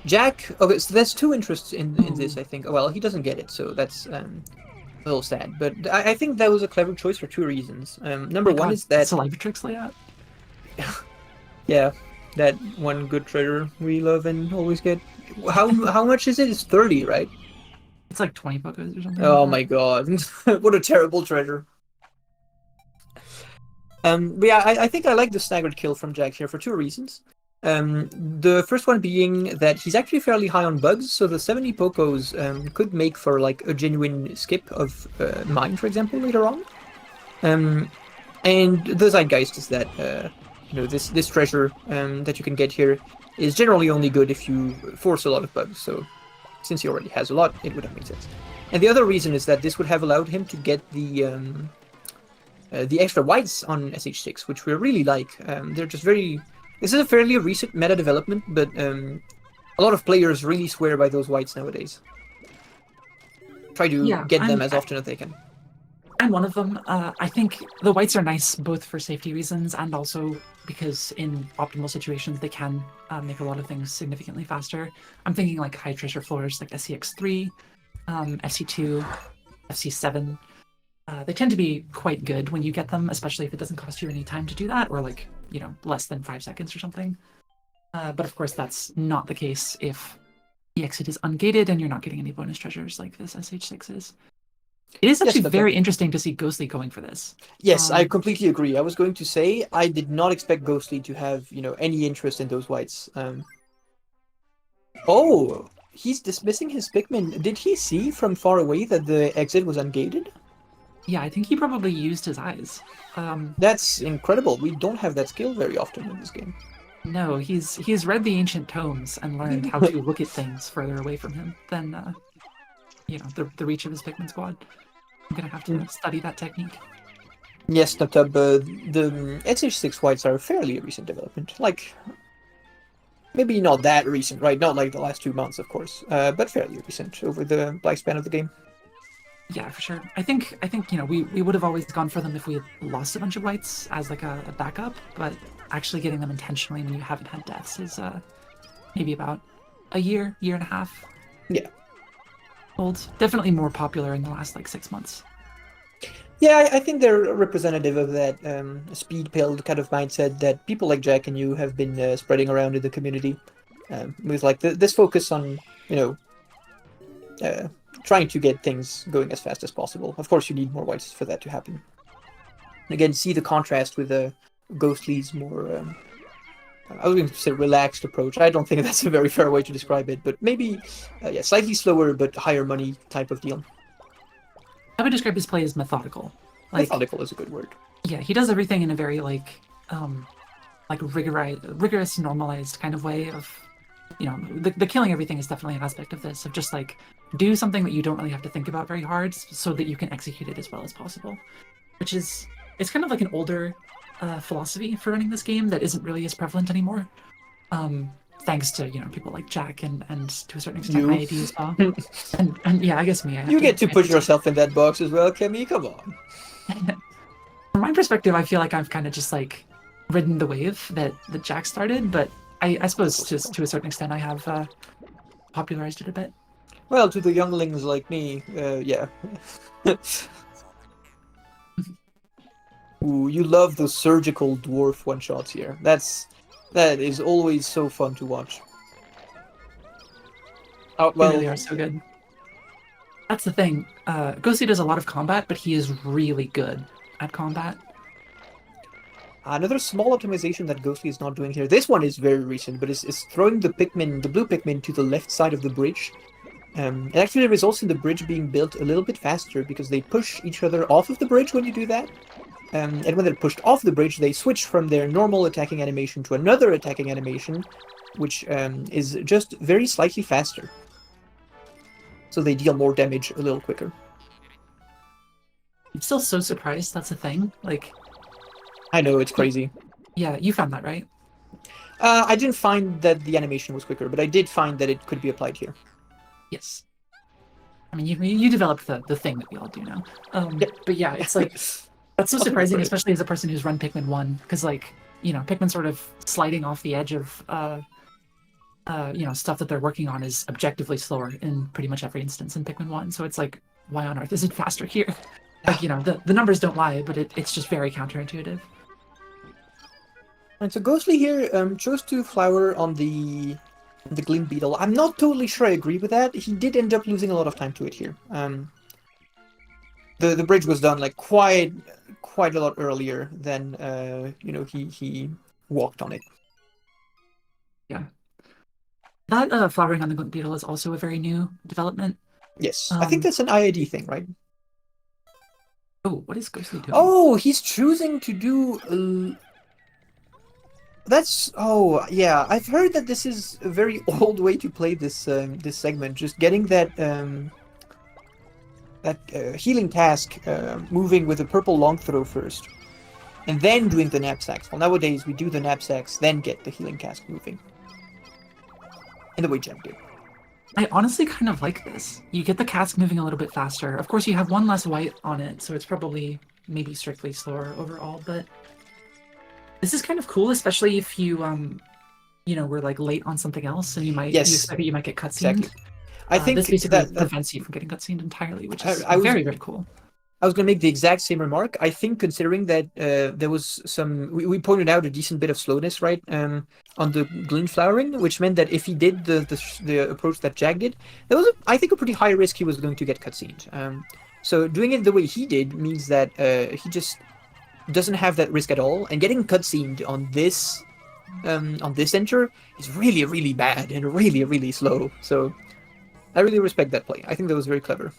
S3: Jack. Okay, so there's two interests in this. I think. Well, he doesn't get it, so that's a little sad. But I think that was a clever choice for two reasons. Number
S2: Oh my
S3: one
S2: God,
S3: is that
S2: Saliva Tricks layout.
S3: yeah, that one good treasure we love and always get. How much is it? It's 30, right?
S2: It's like 20 Pokos or something.
S3: Oh
S2: like
S3: my god, what a terrible treasure. But yeah, I think I like the staggered kill from Jack here for two reasons. The first one being that he's actually fairly high on bugs, so the 70 Pokos could make for like a genuine skip of mine, for example, later on. And the zeitgeist is that this treasure that you can get here is generally only good if you force a lot of bugs. So since he already has a lot, it would have made sense. And the other reason is that this would have allowed him to get the extra whites on SH6, which we really like. They're just very. This is a fairly recent meta development, but a lot of players really swear by those whites nowadays. Try to get them as often as they can.
S2: I'm one of them. I think the whites are nice both for safety reasons and also because in optimal situations they can make a lot of things significantly faster. I'm thinking like high treasure floors like SCX3, FC2, FC7. They tend to be quite good when you get them, especially if it doesn't cost you any time to do that, or like, less than 5 seconds or something. But of course, that's not the case if the exit is ungated and you're not getting any bonus treasures like this SH6 is. It is actually very interesting to see Ghostly going for this.
S3: Yes, I completely agree. I was going to say I did not expect Ghostly to have, any interest in those whites. Oh, he's dismissing his Pikmin. Did he see from far away that the exit was ungated?
S2: Yeah, I think he probably used his eyes.
S3: That's incredible. We don't have that skill very often in this game.
S2: No, he's read the ancient tomes and learned how to look at things further away from him than the reach of his Pikmin squad. I'm gonna have to study that technique.
S3: Yes, Nutub, the SH6 whites are a fairly recent development. Like, maybe not that recent, right? Not like the last 2 months, of course, but fairly recent over the lifespan of the game.
S2: Yeah, for sure. I think we would have always gone for them if we had lost a bunch of whites as like a backup, but actually getting them intentionally when you haven't had deaths is maybe about a year and a half.
S3: Yeah.
S2: Old. Definitely more popular in the last like 6 months.
S3: Yeah, I think they're representative of that speed-pilled kind of mindset that people like Jack and you have been spreading around in the community, with like this focus on trying to get things going as fast as possible. Of course, you need more whites for that to happen. Again, see the contrast with Ghostly's more, I was going to say relaxed approach. I don't think that's a very fair way to describe it, but maybe, slightly slower but higher money type of deal.
S2: I would describe his play as methodical.
S3: Methodical is a good word.
S2: Yeah, he does everything in a very rigorous, normalized kind of way of, the killing everything is definitely an aspect of this, of just like, do something that you don't really have to think about very hard so that you can execute it as well as possible. Which is, it's kind of like an older philosophy for running this game that isn't really as prevalent anymore. Thanks to, people like Jack and to a certain extent my AD as well. and yeah, I guess me.
S3: You get to put yourself in that box as well, Kemi, come on.
S2: From my perspective, I feel like I've kind of just like ridden the wave that Jack started, but I suppose just to a certain extent I have popularized it a bit.
S3: Well, to the younglings like me, yeah. Ooh, you love the surgical dwarf one-shots here. That is always so fun to watch.
S2: Oh, well, they really are so good. That's the thing. Ghostly does a lot of combat, but he is really good at combat.
S3: Another small optimization that Ghostly is not doing here. This one is very recent, but is throwing the blue Pikmin to the left side of the bridge. It actually results in the bridge being built a little bit faster because they push each other off of the bridge when you do that. And when they're pushed off the bridge, they switch from their normal attacking animation to another attacking animation, which is just very slightly faster. So they deal more damage a little quicker.
S2: I'm still so surprised that's a thing. Like,
S3: I know, it's crazy.
S2: Yeah, you found that, right?
S3: I didn't find that the animation was quicker, but I did find that it could be applied here.
S2: Yes. I mean, you developed the thing that we all do now.
S3: Yep.
S2: But yeah, it's like That's so
S3: I'll take that
S2: surprising,
S3: credit.
S2: especially as a person who's run Pikmin 1, because, like, Pikmin sort of sliding off the edge of, stuff that they're working on is objectively slower in pretty much every instance in Pikmin 1. So it's like, why on earth is it faster here? Like, the numbers don't lie, but it's just very counterintuitive.
S3: And so Ghostly here chose to flower on the Glint Beetle. I'm not totally sure I agree with that. He did end up losing a lot of time to it here. The bridge was done like quite a lot earlier than he walked on it.
S2: Yeah. That flowering on the Glint Beetle is also a very new development.
S3: Yes, I think that's an IID thing, right?
S2: Oh, what is Ghostly doing?
S3: Oh, he's choosing to do. Oh yeah, I've heard that this is a very old way to play this this segment. Just getting that healing task moving with a purple long throw first, and then doing the knapsacks. Well, nowadays we do the knapsacks, then get the healing task moving. In the way Jack did.
S2: I honestly kind of like this. You get the cask moving a little bit faster. Of course, you have one less white on it, so it's probably maybe strictly slower overall, but this is kind of cool, especially if you were like late on something else and you expect that you might get cutscened.
S3: Exactly. I think
S2: this basically
S3: that
S2: prevents you from getting cutscened entirely, which is very, very cool.
S3: I was going to make the exact same remark. I think considering that there was we pointed out a decent bit of slowness, right, on the glint flowering, which meant that if he did the approach that Jack did, there was, I think, a pretty high risk he was going to get cutscened. So doing it the way he did means that he just doesn't have that risk at all, and getting cutscened on this enter is really, really bad and really, really slow. So I really respect that play. I think that was very clever.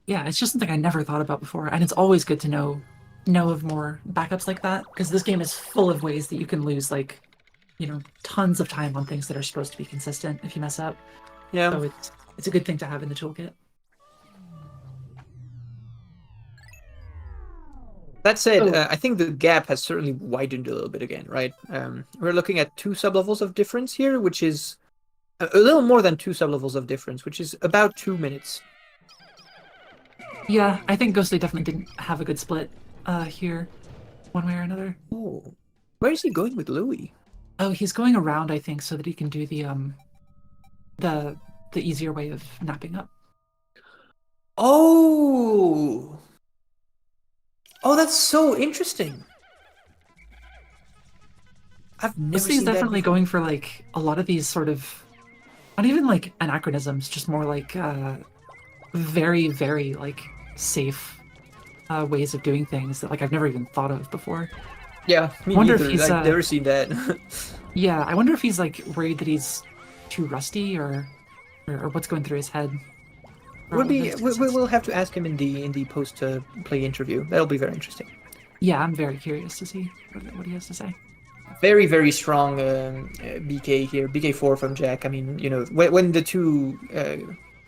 S2: Yeah, it's just something I never thought about before, and it's always good to know of more backups like that, because this game is full of ways that you can lose, like, tons of time on things that are supposed to be consistent if you mess up.
S3: Yeah.
S2: So it's a good thing to have in the toolkit.
S3: That said, I think the gap has certainly widened a little bit again, right? We're looking at 2 sublevels of difference here, which is a little more than 2 sublevels of difference, which is about 2 minutes.
S2: Yeah, I think Ghostly definitely didn't have a good split here, one way or another.
S3: Oh, where is he going with Louis?
S2: Oh, he's going around, I think, so that he can do the easier way of napping up.
S3: Oh, that's so interesting. I've never
S2: Ghostly is definitely going for like a lot of these sort of, not even like anachronisms, just more like very, very like safe ways of doing things that like I've never even thought of before.
S3: Yeah, me neither. I've never seen that.
S2: Yeah, I wonder if he's like worried that he's too rusty or what's going through his head.
S3: We'll have to ask him in the post play interview. That'll be very interesting.
S2: Yeah, I'm very curious to see what he has to say.
S3: Very, very strong BK here. BK4 from Jack. I mean, when the two.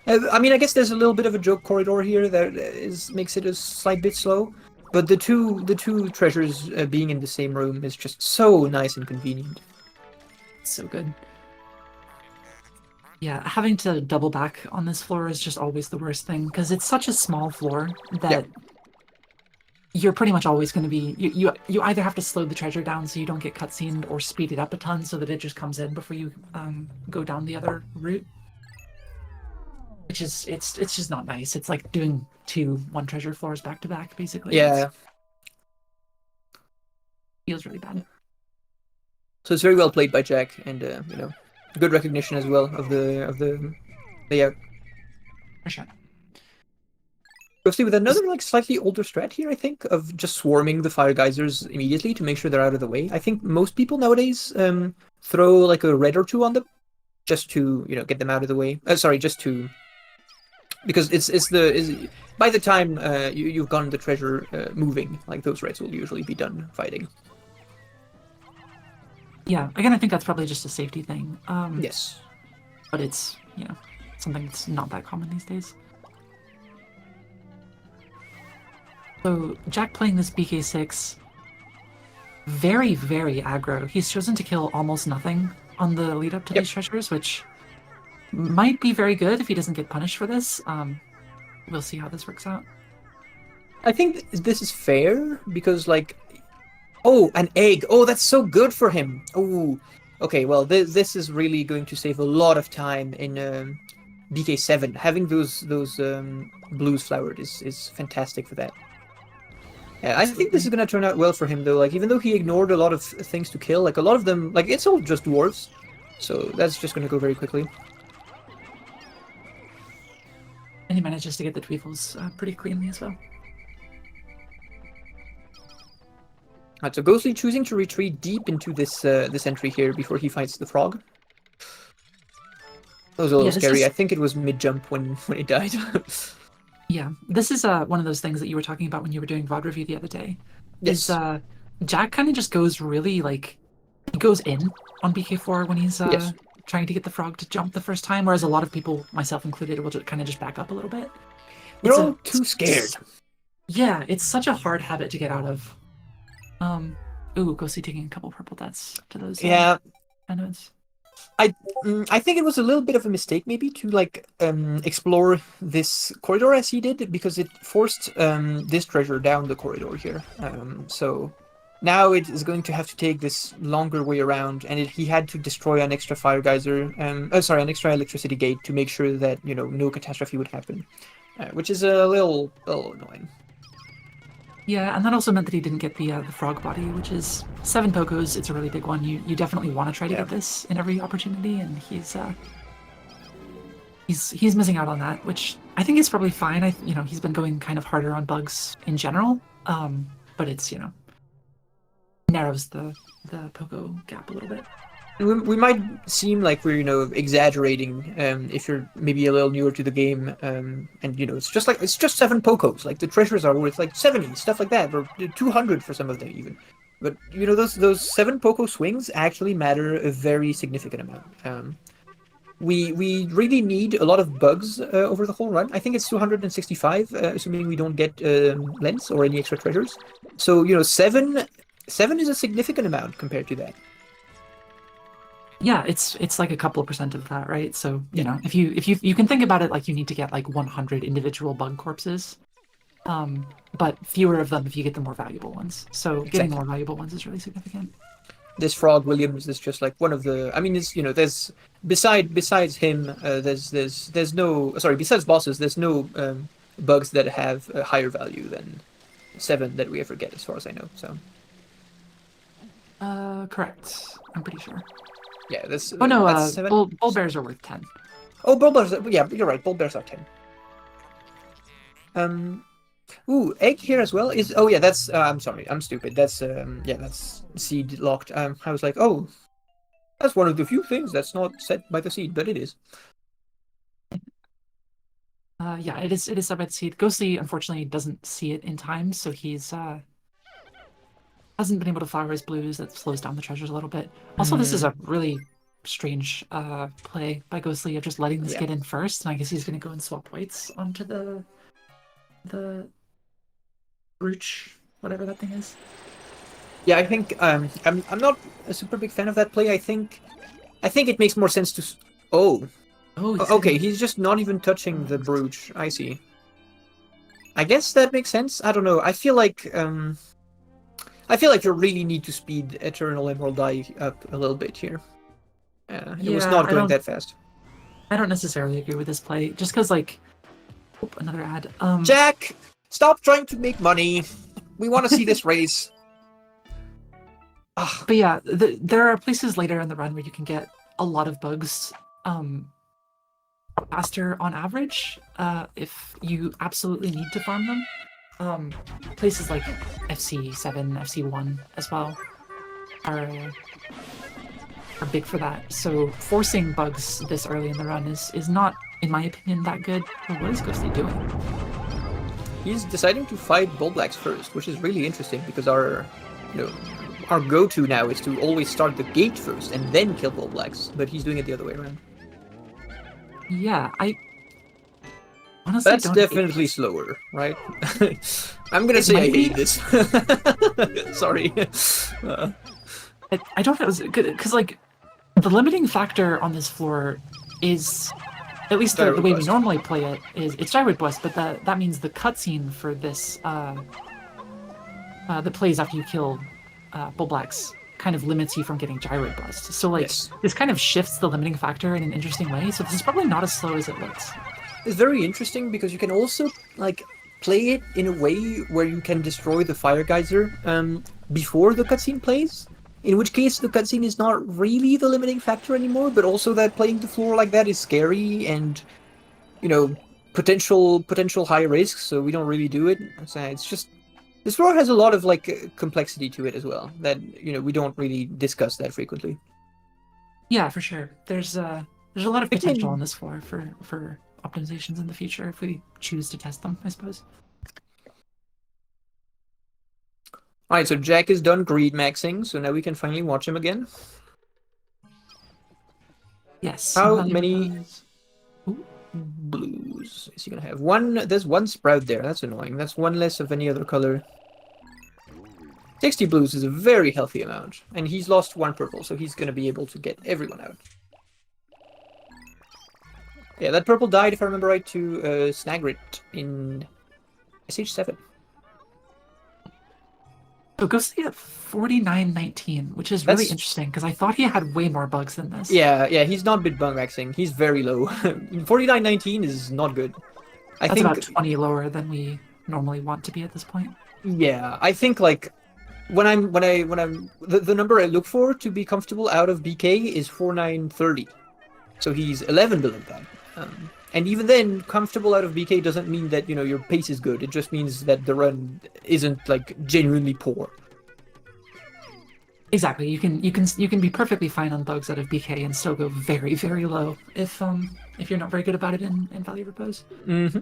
S3: I mean, I guess there's a little bit of a joke corridor here that makes it a slight bit slow, but the two treasures being in the same room is just so nice and convenient.
S2: So good. Yeah, having to double back on this floor is just always the worst thing, because it's such a small floor that you're pretty much always going to be... You either have to slow the treasure down so you don't get cutscened, or speed it up a ton so that it just comes in before you go down the other route. Which is... It's just not nice. It's like doing 2 one treasure floors back to back, basically.
S3: Yeah.
S2: Feels really bad.
S3: So it's very well played by Jack, and good recognition as well of the layout.
S2: For sure.
S3: Ghostly with another like slightly older strat here, I think, of just swarming the fire geysers immediately to make sure they're out of the way. I think most people nowadays throw like a red or 2 on them just to get them out of the way. Sorry, just to, because by the time you've gotten the treasure moving, like those reds will usually be done fighting.
S2: Yeah, again, I think that's probably just a safety thing.
S3: Yes.
S2: But it's, something that's not that common these days. So, Jack playing this BK6, very, very aggro. He's chosen to kill almost nothing on the lead up to these treasures, which might be very good if he doesn't get punished for this. We'll see how this works out.
S3: I think this is fair because, like, oh, an egg. Oh, that's so good for him. Oh, okay. Well, this is really going to save a lot of time in BK7. Having those blues flowered is fantastic for that. Yeah, I think this is
S2: Absolutely.
S3: gonna turn out well for him though. Like, even though he ignored a lot of things to kill, like a lot of them, like it's all just dwarves, so that's just gonna go very quickly.
S2: And he manages to get the Tweefles pretty cleanly as well.
S3: So Ghostly choosing to retreat deep into this entry here before he fights the frog. That was a little
S2: Yeah, this
S3: scary. I
S2: is
S3: think it was mid jump when it died.
S2: yeah, this is one of those things that you were talking about when you were doing VOD review the other day. Is
S3: Yes.
S2: Jack kind of just goes really like he goes in on BK4 when he's
S3: Yes.
S2: trying to get the frog to jump the first time, whereas a lot of people, myself included, will just kind of just back up a little bit.
S3: We're
S2: It's
S3: all
S2: a
S3: too scared.
S2: yeah, it's such a hard habit to get out of. Ooh, Ghostly taking a couple purple deaths to those
S3: Yeah,
S2: enemies.
S3: I think it was a little bit of a mistake maybe to like explore this corridor as he did because it forced this treasure down the corridor here. So now it is going to have to take this longer way around, and he had to destroy an extra fire geyser. Sorry, an extra electricity gate to make sure that no catastrophe would happen, which is a little annoying.
S2: Yeah, and that also meant that he didn't get the frog body, which is 7 Pokos. It's a really big one. You definitely want to try to
S3: Yeah.
S2: get this in every opportunity, and he's missing out on that, which I think is probably fine. He's been going kind of harder on bugs in general, but it's narrows the Poco gap a little bit.
S3: We might seem like we're exaggerating if you're maybe a little newer to the game, and it's just 7 Pokos. Like the treasures are worth like 70, stuff like that, or 200 for some of them even. But those 7 Poco swings actually matter a very significant amount. We really need a lot of bugs over the whole run. I think it's 265, assuming we don't get lens or any extra treasures. So 7 is a significant amount compared to that.
S2: Yeah, it's like a couple of percent of that, right? So
S3: Yeah.
S2: if you can think about it like you need to get like 100 individual bug corpses, but fewer of them if you get the more valuable ones. So getting the
S3: Exactly.
S2: more valuable ones is really significant.
S3: This Frog Williams is just like one of the. I mean, it's there's besides him, there's no besides bosses, there's no bugs that have a higher value than 7 that we ever get, as far as I know. So
S2: Correct. I'm pretty sure.
S3: yeah,
S2: Oh no,
S3: that's 7.
S2: bull bears are worth 10.
S3: Oh, bull bears. Yeah, you're right. Bull bears are 10. Ooh, egg here as well is. Oh yeah, that's. I'm sorry, I'm stupid. That's yeah, that's seed locked. I was like, oh, that's one of the few things that's not set by the seed, but it is.
S2: Yeah, it is set by the seed. Ghostly unfortunately doesn't see it in time, so he's hasn't been able to flower his blues. That slows down the treasures a little bit. Also, this is a really strange play by Ghostly of just letting this
S3: Yeah.
S2: get in first, and I guess he's gonna go and swap whites onto the brooch, whatever that thing is.
S3: Yeah, I think I'm not a super big fan of that play. I think it makes more sense to. Oh,
S2: Oh,
S3: okay. He's just not even touching the brooch. I see. I guess that makes sense. I don't know. I feel like you really need to speed Eternal Emerald Eye up a little bit here. It was not going that fast.
S2: I don't necessarily agree with this play, just because like, another ad.
S3: Jack, stop trying to make money. We want to see this race.
S2: But yeah, there are places later in the run where you can get a lot of bugs faster on average if you absolutely need to farm them. Places like FC7, FC1 as well are big for that. So forcing bugs this early in the run is not, in my opinion, that good. Well, what is Ghostly doing?
S3: He's deciding to fight Bullblacks first, which is really interesting because our go-to now is to always start the gate first and then kill Bullblacks, but he's doing it the other way around.
S2: Yeah, I honestly
S3: That's
S2: don't
S3: definitely
S2: hate
S3: slower, right? I'm gonna
S2: It
S3: say I
S2: might be.
S3: hate this. Sorry.
S2: I don't know, because like the limiting factor on this floor is At least the
S3: Gyro
S2: way we
S3: bust.
S2: normally play it is it's gyro bust, but that means the cutscene for this that plays after you kill bull blacks kind of limits you from getting gyro bust. So like
S3: Yes.
S2: this kind of shifts the limiting factor in an interesting way. So this is probably not as slow as it looks.
S3: It's very interesting because you can also like play it in a way where you can destroy the fire geyser before the cutscene plays. In which case the cutscene is not really the limiting factor anymore, but also that playing the floor like that is scary and potential high risks, so we don't really do it. So it's just this floor has a lot of like complexity to it as well that we don't really discuss that frequently.
S2: Yeah, for sure. There's a lot of potential on
S3: Pikmin.
S2: this floor for optimizations in the future if we choose to test them, I suppose.
S3: All right, so Jack is done greed maxing, so now we can finally watch him again.
S2: Yes.
S3: How
S2: Value
S3: many
S2: repos. Ooh.
S3: blues is he gonna have? There's one sprout there. That's annoying. That's one less of any other color. 60 blues is a very healthy amount, and he's lost one purple, so he's gonna be able to get everyone out. Yeah, that purple died, if I remember right, to Snagrit in SH7.
S2: So Ghostly at 4919, which is really interesting because I thought he had way more bugs than this.
S3: Yeah, he's not bit bug maxing. He's very low. 4919 is not good.
S2: That's about 20 lower than we normally want to be at this point.
S3: Yeah, I think like the number I look for to be comfortable out of BK is 4930. So he's 11 below that. And even then, comfortable out of BK doesn't mean that your pace is good. It just means that the run isn't like genuinely poor.
S2: Exactly. You can be perfectly fine on bugs out of BK and still go very, very low if you're not very good about it in Valley Repose.
S3: Mm-hmm.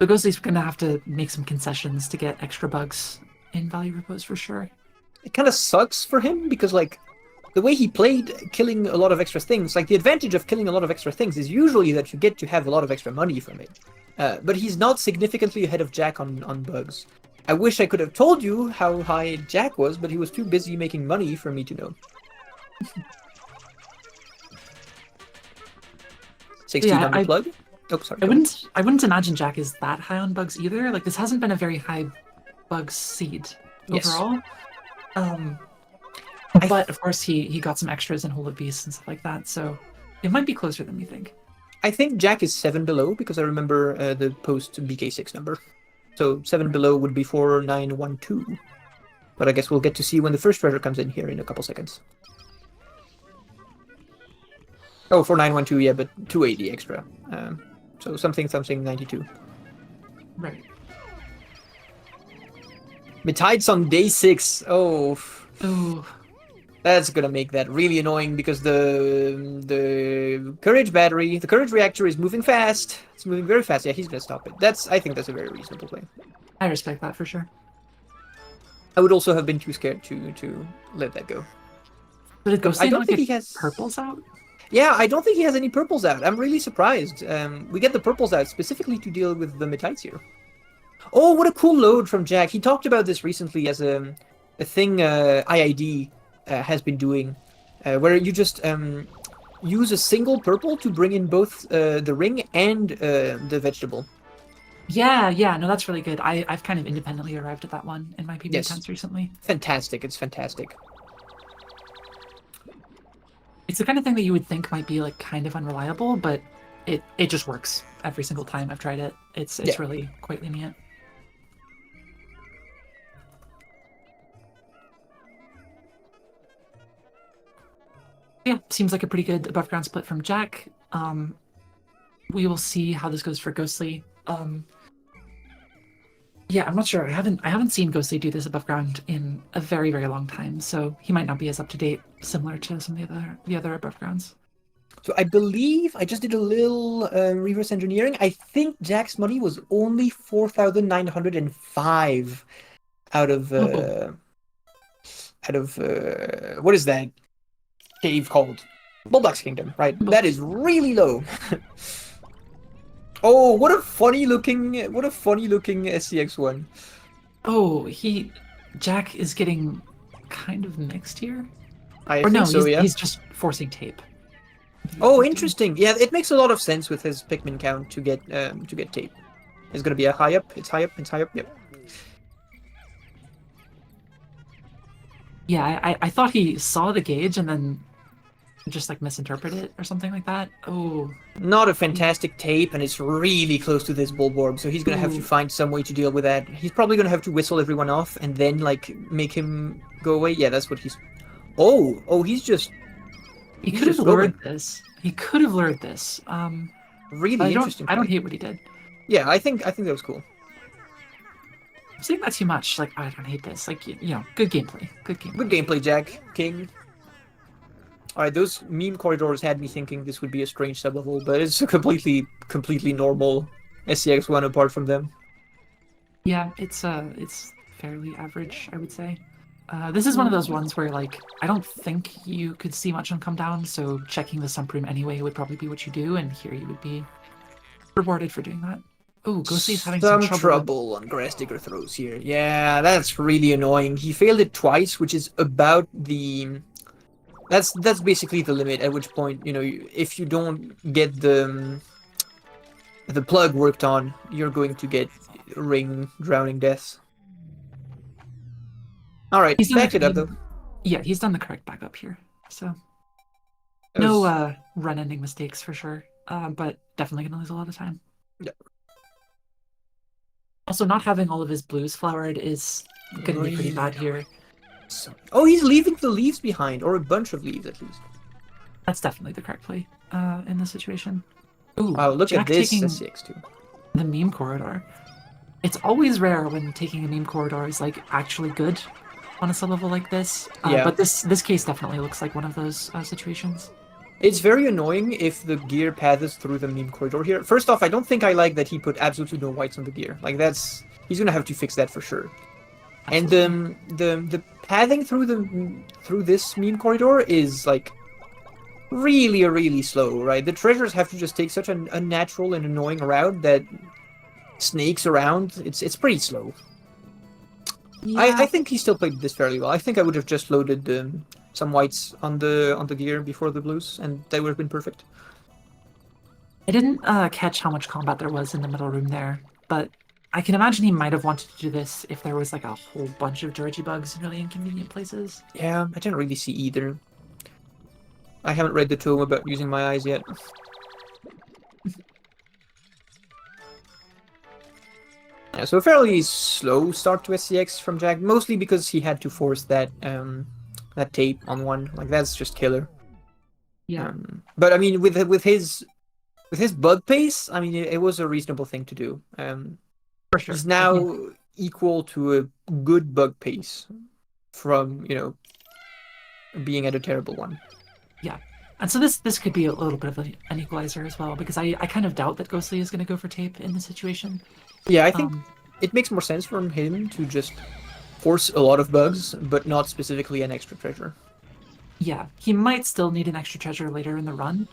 S2: So Ghostly's gonna have to make some concessions to get extra bugs in Valley Repose for sure.
S3: It kind of sucks for him because like the way he played killing a lot of extra things, like the advantage of killing a lot of extra things is usually that you get to have a lot of extra money from it. But he's not significantly ahead of Jack on bugs. I wish I could have told you how high Jack was, but he was too busy making money for me to know. 16 on the plug? Oh, sorry.
S2: I wouldn't imagine Jack is that high on bugs either. Like this hasn't been a very high bug seed overall. But of course he got some extras in Hole of Beasts and stuff like that, so it might be closer than we think.
S3: I think Jack is 7 below because I remember the post BK6 number. So 7 below would be 4912. But I guess we'll get to see when the first treasure comes in here in a couple seconds. Oh, 4912, yeah, but 280 extra. So something 92.
S2: Right.
S3: Metides on day 6. Oh.
S2: Oh.
S3: That's gonna make that really annoying because the courage battery, the courage reactor is moving fast. It's moving very fast. Yeah, he's gonna stop it. I think that's a very reasonable play.
S2: I respect that for sure.
S3: I would also have been too scared to let that go.
S2: But
S3: I don't think he has
S2: purples out.
S3: Yeah, I don't think he has any purples out. I'm really surprised. We get the purples out specifically to deal with the Metides here. Oh, what a cool load from Jack. He talked about this recently as a thing IID has been doing, where you just use a single purple to bring in both the ring and the vegetable.
S2: Yeah, no, that's really good. I've kind of independently arrived at that one in my PB attempts recently.
S3: Fantastic, it's fantastic.
S2: It's the kind of thing that you would think might be like kind of unreliable, but it just works every single time I've tried it. It's really quite lenient. Yeah, seems like a pretty good above ground split from Jack. We will see how this goes for Ghostly. Yeah, I'm not sure. I haven't seen Ghostly do this above ground in a very, very long time, so he might not be as up to date, similar to some of the other above grounds.
S3: So I believe I just did a little reverse engineering. I think Jack's money was only 4,905 out of what is that cave called? Bulblax Kingdom, right? That is really low. Oh, what a funny looking SCX1.
S2: Oh, Jack is getting kind of mixed here.
S3: I think so, yeah.
S2: He's just forcing tape.
S3: Oh, interesting. Yeah, it makes a lot of sense with his Pikmin count to get tape. It's gonna be a high up. It's high up. It's high up. Yep.
S2: Yeah, I thought he saw the gauge and then just like misinterpret it or something like that. Oh,
S3: Not a fantastic tape, and it's really close to this Bulborb, so he's gonna have to
S2: ooh.
S3: find some way to deal with that. He's probably gonna have to whistle everyone off and then like make him go away. Yeah, that's what he's. Oh, he's just
S2: He
S3: he's
S2: could have
S3: just going.
S2: lured this. He could have lured this.
S3: Really interesting
S2: I don't
S3: play.
S2: hate what he did.
S3: Yeah, I think that was cool.
S2: I'm saying that too much. Like I don't hate this. Like you know, good gameplay. Good
S3: Good
S2: gameplay.
S3: gameplay, Jack King. All right, those meme corridors had me thinking this would be a strange sublevel, but it's a completely normal SCX one apart from them.
S2: Yeah, it's fairly average, I would say. This is one of those ones where like I don't think you could see much on come down, so checking the sump room anyway would probably be what you do, and here you would be rewarded for doing that. Oh, Ghostly's having some
S3: trouble on grass digger throws here. Yeah, that's really annoying. He failed it twice, which is about the. That's basically the limit. At which point, if you don't get the plug worked on, you're going to get ring drowning deaths. All right,
S2: He's
S3: backed it up though.
S2: Yeah, he's done the correct backup here. So
S3: That
S2: no
S3: was-
S2: run-ending mistakes for sure. But definitely gonna lose a lot of time.
S3: Yeah.
S2: Also, not having all of his blues flowered is gonna be pretty bad here.
S3: Oh, he's leaving the leaves behind, or a bunch of leaves at least.
S2: That's definitely the correct play in this situation. Ooh,
S3: Wow, look
S2: Jack
S3: at this
S2: taking
S3: SCX too.
S2: the meme corridor. It's always rare when taking a meme corridor is like actually good on a sublevel like this.
S3: Yeah.
S2: But this case definitely looks like one of those situations.
S3: It's very annoying if the gear passes through the meme corridor here. First off, I don't think I like that he put absolutely no whites on the gear. Like he's gonna have to fix that for sure.
S2: Absolutely.
S3: And the pathing through this meme corridor is like really slow, right? The treasures have to just take such an unnatural and annoying route that snakes around. It's pretty slow.
S2: Yeah.
S3: I think he still played this fairly well. I think I would have just loaded some whites on the gear before the blues, and they would have been perfect.
S2: I didn't catch how much combat there was in the middle room there, but I can imagine he might have wanted to do this if there was like a whole bunch of dirty bugs in really inconvenient places.
S3: Yeah, I didn't really see either. I haven't read the tome about using my eyes yet. Yeah, so a fairly slow start to SCX from Jack, mostly because he had to force that tape on one. Like that's just killer.
S2: Yeah.
S3: But I mean, with his bug pace, I mean, it was a reasonable thing to do.
S2: For sure.
S3: He's now equal to a good bug pace from being at a terrible one.
S2: Yeah. And so this could be a little bit of an equalizer as well, because I kind of doubt that Ghostly is going to go for tape in this situation.
S3: Yeah, I think it makes more sense for him to just force a lot of bugs, but not specifically an extra treasure.
S2: Yeah, he might still need an extra treasure later in the run.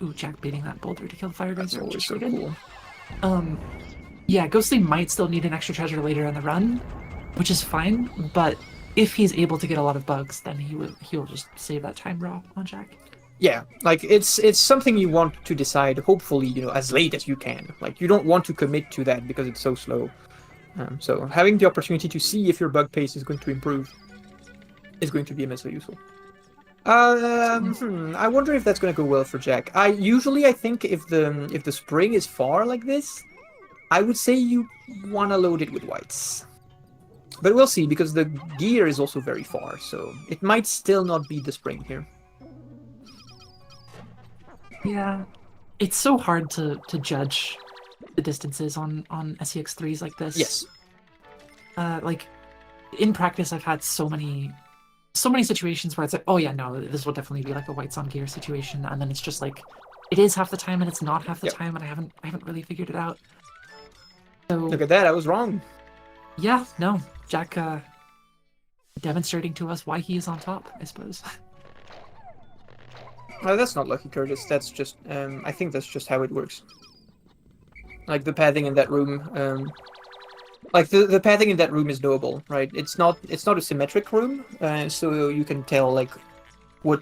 S2: Ooh, Jack baiting that boulder to kill the fire
S3: That's
S2: geyser, which
S3: always
S2: is
S3: so
S2: good.
S3: cool.
S2: Yeah, Ghostly might still need an extra treasure later in the run, which is fine, but if he's able to get a lot of bugs, then he'll just save that time raw on Jack.
S3: Yeah, like it's something you want to decide, hopefully, as late as you can. Like you don't want to commit to that because it's so slow. So having the opportunity to see if your bug pace is going to improve is going to be immensely useful. I wonder if that's going to go well for Jack. I think if the spring is far like this, I would say you want to load it with whites. But we'll see, because the gear is also very far, so it might still not be the spring here.
S2: Yeah, it's so hard to judge the distances on SEX3s like this.
S3: Yes.
S2: Like in practice, I've had so many situations where it's like, oh yeah, no, this will definitely be like a whites on gear situation, and then it's just like it is half the time and it's not half the time, and I haven't really figured it out. So
S3: look at that, I was wrong.
S2: Yeah, no, Jack demonstrating to us why he is on top, I suppose.
S3: That's not lucky, Curtis. That's just I think that's just how it works. Like the pathing in that room, like the pathing in that room is knowable, right? It's not a symmetric room, so you can tell like what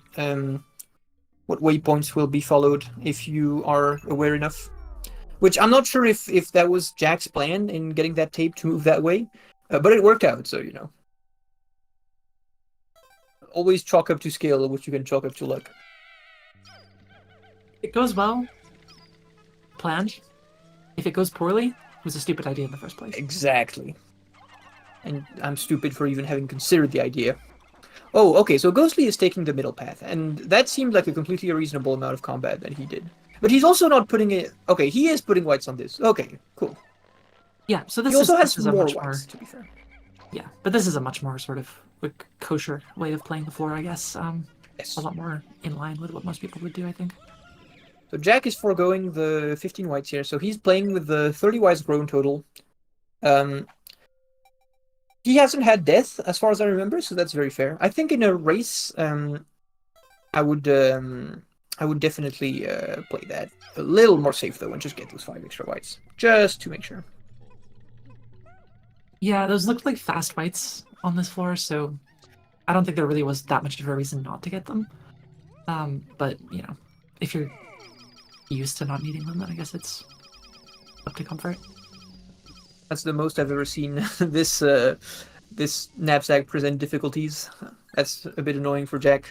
S3: what waypoints will be followed if you are aware enough. Which I'm not sure if that was Jack's plan in getting that tape to move that way, but it worked out. So always chalk up to skill, which you can chalk up to luck.
S2: It goes well, planned. If it goes poorly, it was a stupid idea in the first place.
S3: Exactly. And I'm stupid for even having considered the idea. Oh, okay, so Ghostly is taking the middle path, and that seemed like a completely reasonable amount of combat that he did. But he's also not putting it... Okay, he is putting whites on this. Okay, cool.
S2: Yeah, so this
S3: he also
S2: this
S3: has
S2: a
S3: more
S2: much
S3: whites,
S2: more,
S3: to be fair.
S2: yeah, but this is a much more sort of like kosher way of playing the floor, I guess.
S3: Yes.
S2: A lot more in line with what most people would do, I think.
S3: So Jack is foregoing the 15 whites here, so he's playing with the 30 whites grown total. He hasn't had death, as far as I remember, so that's very fair. I think in a race, I would definitely play that a little more safe though, and just get those 5 extra whites, just to make sure.
S2: Yeah, those looked like fast whites on this floor, so I don't think there really was that much of a reason not to get them. But if you're used to not needing them, then I guess it's up to comfort.
S3: That's the most I've ever seen this knapsack present difficulties. That's a bit annoying for Jack.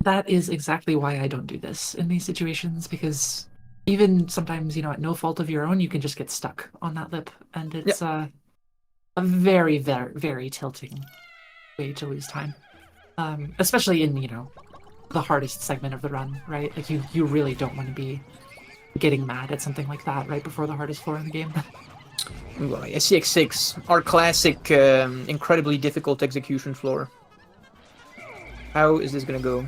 S2: That is exactly why I don't do this in these situations, because even sometimes, at no fault of your own, you can just get stuck on that lip, and it's a very, very, very tilting way to lose time. Especially in, the hardest segment of the run, right? Like, you really don't want to be getting mad at something like that right before the hardest floor in the game.
S3: Well, SCX6, our classic, incredibly difficult execution floor. How is this gonna go?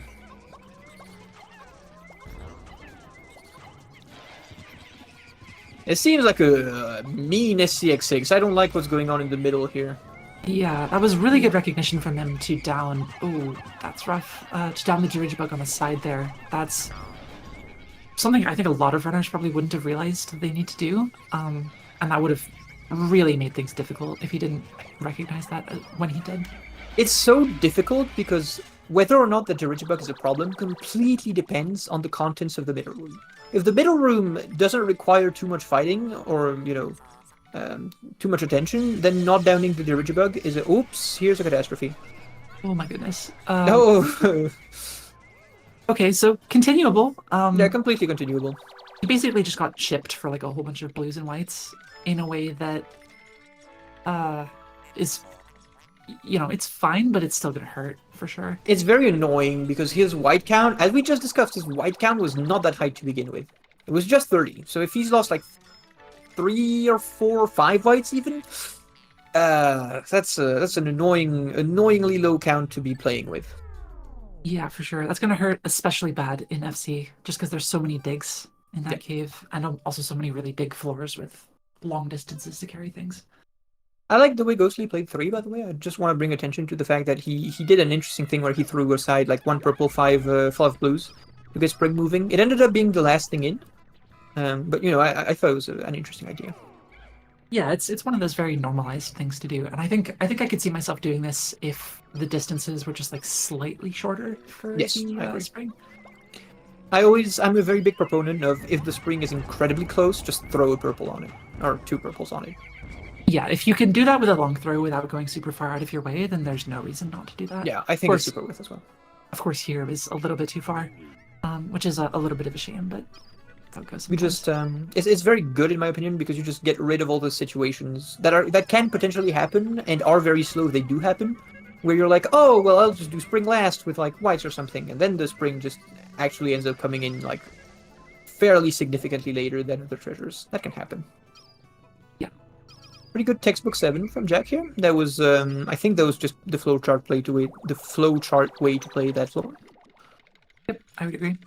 S3: It seems like a mean SCX6. I don't like what's going on in the middle here.
S2: Yeah, that was really good recognition from him to down... Ooh, that's rough. To down the Dirigibug on the side there. That's something I think a lot of runners probably wouldn't have realized they need to do. And that would have really made things difficult if he didn't recognize that when he did.
S3: It's so difficult because whether or not the Dirigibug is a problem completely depends on the contents of the middle room. If the middle room doesn't require too much fighting or, too much attention, then not downing the Dirigibug is a... Oops, here's a catastrophe.
S2: Oh my goodness.
S3: Oh!
S2: Okay, so continuable.
S3: Yeah, completely continuable.
S2: He basically just got chipped for like a whole bunch of blues and whites in a way that is, it's fine, but it's still gonna hurt for sure.
S3: It's very annoying because his white count, as we just discussed, his white count was not that high to begin with. It was just 30. So if he's lost like 3 or 4 or 5 whites even, that's an annoyingly low count to be playing with.
S2: Yeah, for sure. That's gonna hurt especially bad in FC, just because there's so many digs in that cave, and also so many really big floors with long distances to carry things.
S3: I like the way Ghostly played 3, by the way. I just want to bring attention to the fact that he did an interesting thing where he threw aside like 1 purple, 5 blues to get spring moving. It ended up being the last thing in, but I thought it was an interesting idea.
S2: Yeah, it's one of those very normalized things to do, and I think I could see myself doing this if the distances were just like slightly shorter for the spring.
S3: I'm a very big proponent of if the spring is incredibly close, just throw a purple on it, or 2 purples on it.
S2: Yeah, if you can do that with a long throw without going super far out of your way, then there's no reason not to do that.
S3: Yeah, I think it's super worth as well.
S2: Of course, here is a little bit too far, which is a little bit of a shame, but that goes.
S3: We just it's very good in my opinion because you just get rid of all the situations that can potentially happen and are very slow if they do happen, where you're like, oh well, I'll just do spring last with like whites or something, and then the spring just actually ends up coming in like fairly significantly later than other treasures. That can happen. Pretty good textbook 7 from Jack here. That was, I think that was just the flowchart way to play that floor.
S2: Yep, I would agree.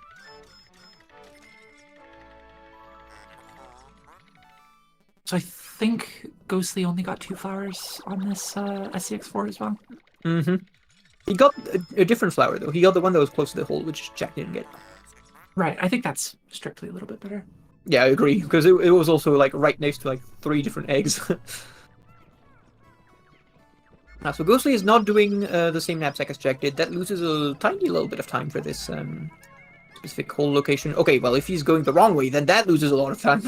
S2: So I think Ghostly only got 2 flowers on this SCX4 as well.
S3: Mm-hmm. He got a different flower though. He got the one that was close to the hole, which Jack didn't get. Right,
S2: I think that's strictly a little bit better.
S3: Yeah, I agree, because it was also like right next to like 3 different eggs. So Ghostly is not doing the same knapsack as Jack did. That loses a tiny little bit of time for this specific hole location. Okay, well, if he's going the wrong way, then that loses a lot of time.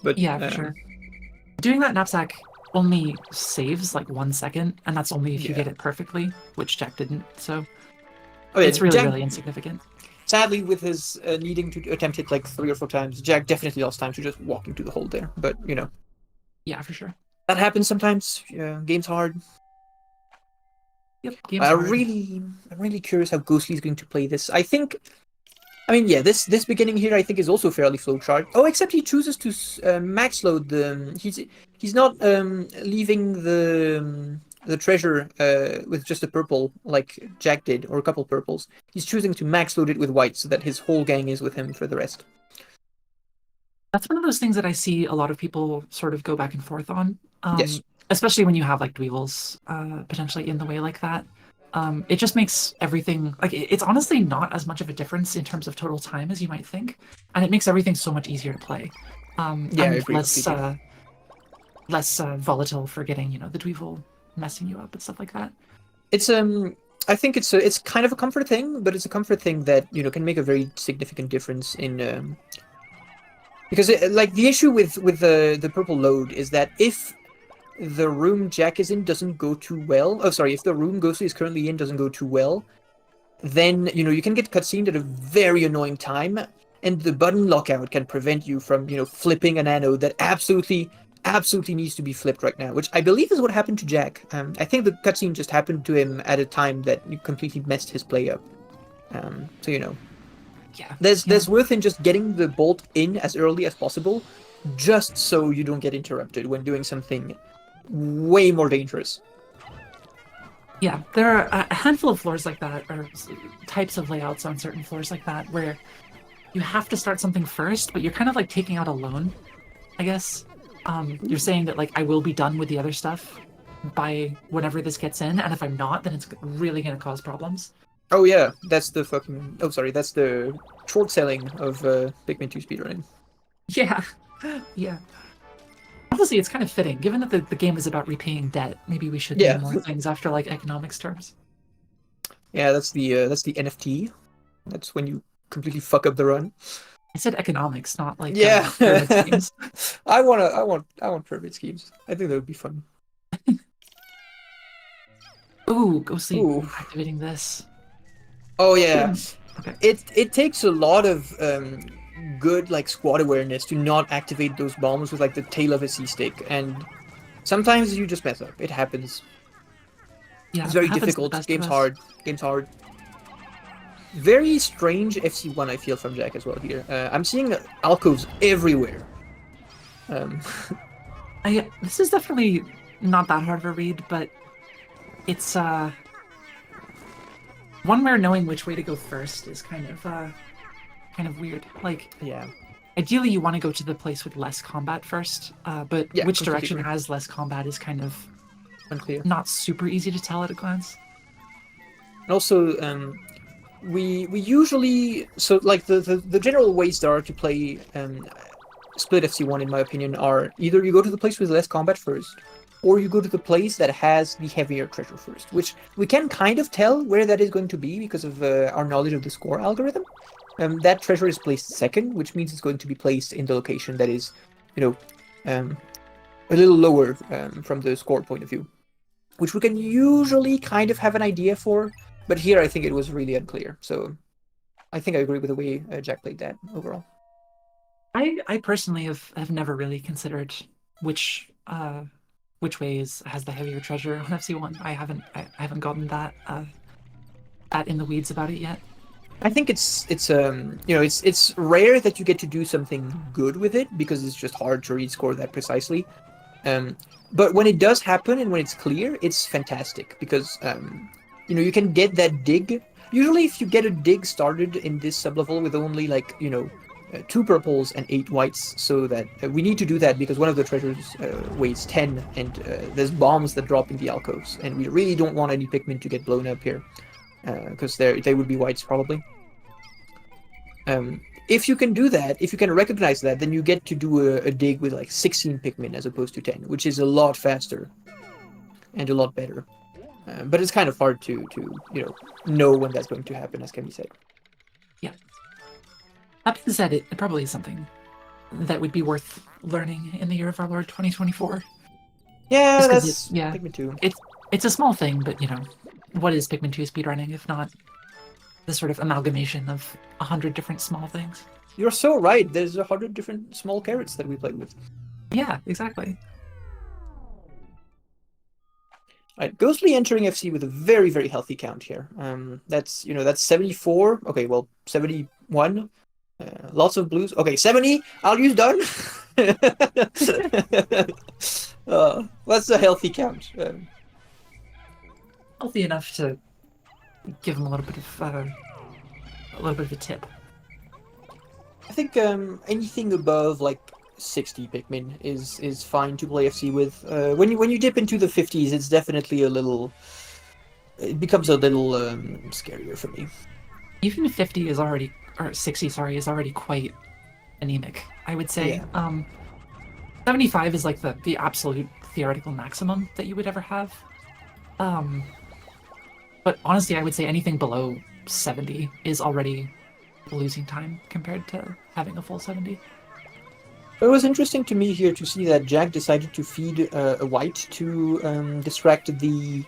S3: But
S2: Yeah, for sure. Doing that knapsack only saves like 1 second, and that's only if you
S3: Yeah.
S2: get it perfectly, which Jack didn't. So
S3: Oh, yeah,
S2: it's really,
S3: Jack,
S2: really insignificant.
S3: sadly, with his needing to attempt it like 3 or 4 times, Jack definitely lost time to just walk into the hole there. But
S2: Yeah, for sure.
S3: that happens sometimes. Game's hard.
S2: Yep, game's hard.
S3: I'm really curious how Ghostly's going to play this. I mean, yeah, this beginning here I think is also fairly flowchart. Oh, except he chooses to max load the. He's not leaving the treasure with just a purple like Jack did, or a couple purples. He's choosing to max load it with white so that his whole gang is with him for the rest.
S2: That's one of those things that I see a lot of people sort of go back and forth on.
S3: Yes.
S2: Especially when you have like Dweevils potentially in the way like that. It just makes everything like it's honestly not as much of a difference in terms of total time as you might think, and it makes everything so much easier to play.
S3: Yeah, I
S2: And
S3: agree
S2: less volatile for getting the Dweevil messing you up and stuff like that.
S3: It's I think it's kind of a comfort thing, but it's a comfort thing that can make a very significant difference in because like the issue with the purple load is that if the room Jack is in doesn't go too well. Oh, sorry, if the room Ghostly is currently in doesn't go too well, then you can get cutscened at a very annoying time, and the button lockout can prevent you from flipping an anode that absolutely needs to be flipped right now, which I believe is what happened to Jack. I think the cutscene just happened to him at a time that completely messed his play up. So
S2: Yeah.
S3: there's worth in just getting the bolt in as early as possible, just so you don't get interrupted when doing something way more dangerous.
S2: Yeah, there are a handful of floors like that, or types of layouts on certain floors like that, where you have to start something first, but you're kind of like taking out a loan, I guess. You're saying that like I will be done with the other stuff by whenever this gets in, and if I'm not, then it's really going to cause problems.
S3: Oh yeah, that's the fucking. Oh sorry, that's the short selling of Pikmin 2 speedrunning.
S2: Yeah, yeah. Honestly, it's kind of fitting, given that the game is about repaying debt. Maybe we should
S3: Yeah.
S2: name more things after like economics terms.
S3: Yeah, that's the NFT. That's when you completely fuck up the run.
S2: I said economics, not like
S3: Yeah.
S2: pyramid schemes.
S3: I want pyramid schemes. I think that would be fun.
S2: Ooh, go see
S3: Ooh.
S2: activating this.
S3: Oh yeah.
S2: Okay.
S3: It takes a lot of good like squad awareness to not activate those bombs with like the tail of a C-stick, and sometimes you just mess up. It happens.
S2: Yeah,
S3: It's very
S2: it happens to the
S3: difficult.
S2: best
S3: Game's
S2: of us.
S3: hard. Game's hard. Very strange FC1 I feel from Jack as well here. I'm seeing alcoves everywhere.
S2: This is definitely not that hard of a read, but it's one where knowing which way to go first is kind of weird. Like
S3: Yeah.
S2: ideally you want to go to the place with less combat first, but
S3: Yeah,
S2: which
S3: completely
S2: direction
S3: agree.
S2: has less combat is kind of
S3: Unclear.
S2: not super easy to tell at a glance.
S3: And also, we usually like the general ways there are to play split FC1 in my opinion are either you go to the place with less combat first, or you go to the place that has the heavier treasure first, which we can kind of tell where that is going to be because of our knowledge of the score algorithm. That treasure is placed second, which means it's going to be placed in the location that is, a little lower from the score point of view, which we can usually kind of have an idea for, but here I think it was really unclear. So I think I agree with the way Jack played that overall.
S2: I personally have never really considered which way has the heavier treasure on FC1. I haven't gotten that in the weeds about it yet.
S3: I think it's rare that you get to do something good with it because it's just hard to read score that precisely. But when it does happen and when it's clear, it's fantastic because you can get that dig. Usually, if you get a dig started in this sublevel with only like 2 purples and 8 whites, so that we need to do that because one of the treasures weighs 10, and there's bombs that drop in the alcoves, and we really don't want any Pikmin to get blown up here because they would be whites probably. If you can do that, if you can recognize that, then you get to do a dig with like 16 Pikmin as opposed to 10, which is a lot faster and a lot better. But it's kind of hard to know when that's going to happen, as can be said.
S2: Yeah. That being said, it probably is something that would be worth learning in the year of our Lord 2024.
S3: Yeah,
S2: Just because
S3: that's
S2: yeah,
S3: Pikmin 2.
S2: it's a small thing, but what is Pikmin 2 speedrunning if not the sort of amalgamation of 100 different small things?
S3: You're so right. There's 100 different small carrots that we played with.
S2: Yeah, exactly.
S3: Right, Ghostly entering FC with a very, very healthy count here. That's 74. Okay, well, 71. Lots of blues. Okay, 70. I'll use done. That's a healthy count.
S2: Healthy enough to give him a little bit of a tip.
S3: I think anything above like 60 Pikmin is fine to play FC with. When you dip into the 50s, it's definitely a little. It becomes a little scarier for me.
S2: Even 50 is already, or 60, sorry, is already quite anemic, I would say.
S3: Yeah.
S2: 75 is like the absolute theoretical maximum that you would ever have. But honestly, I would say anything below 70 is already losing time compared to having a full 70.
S3: It was interesting to me here to see that Jack decided to feed a white to distract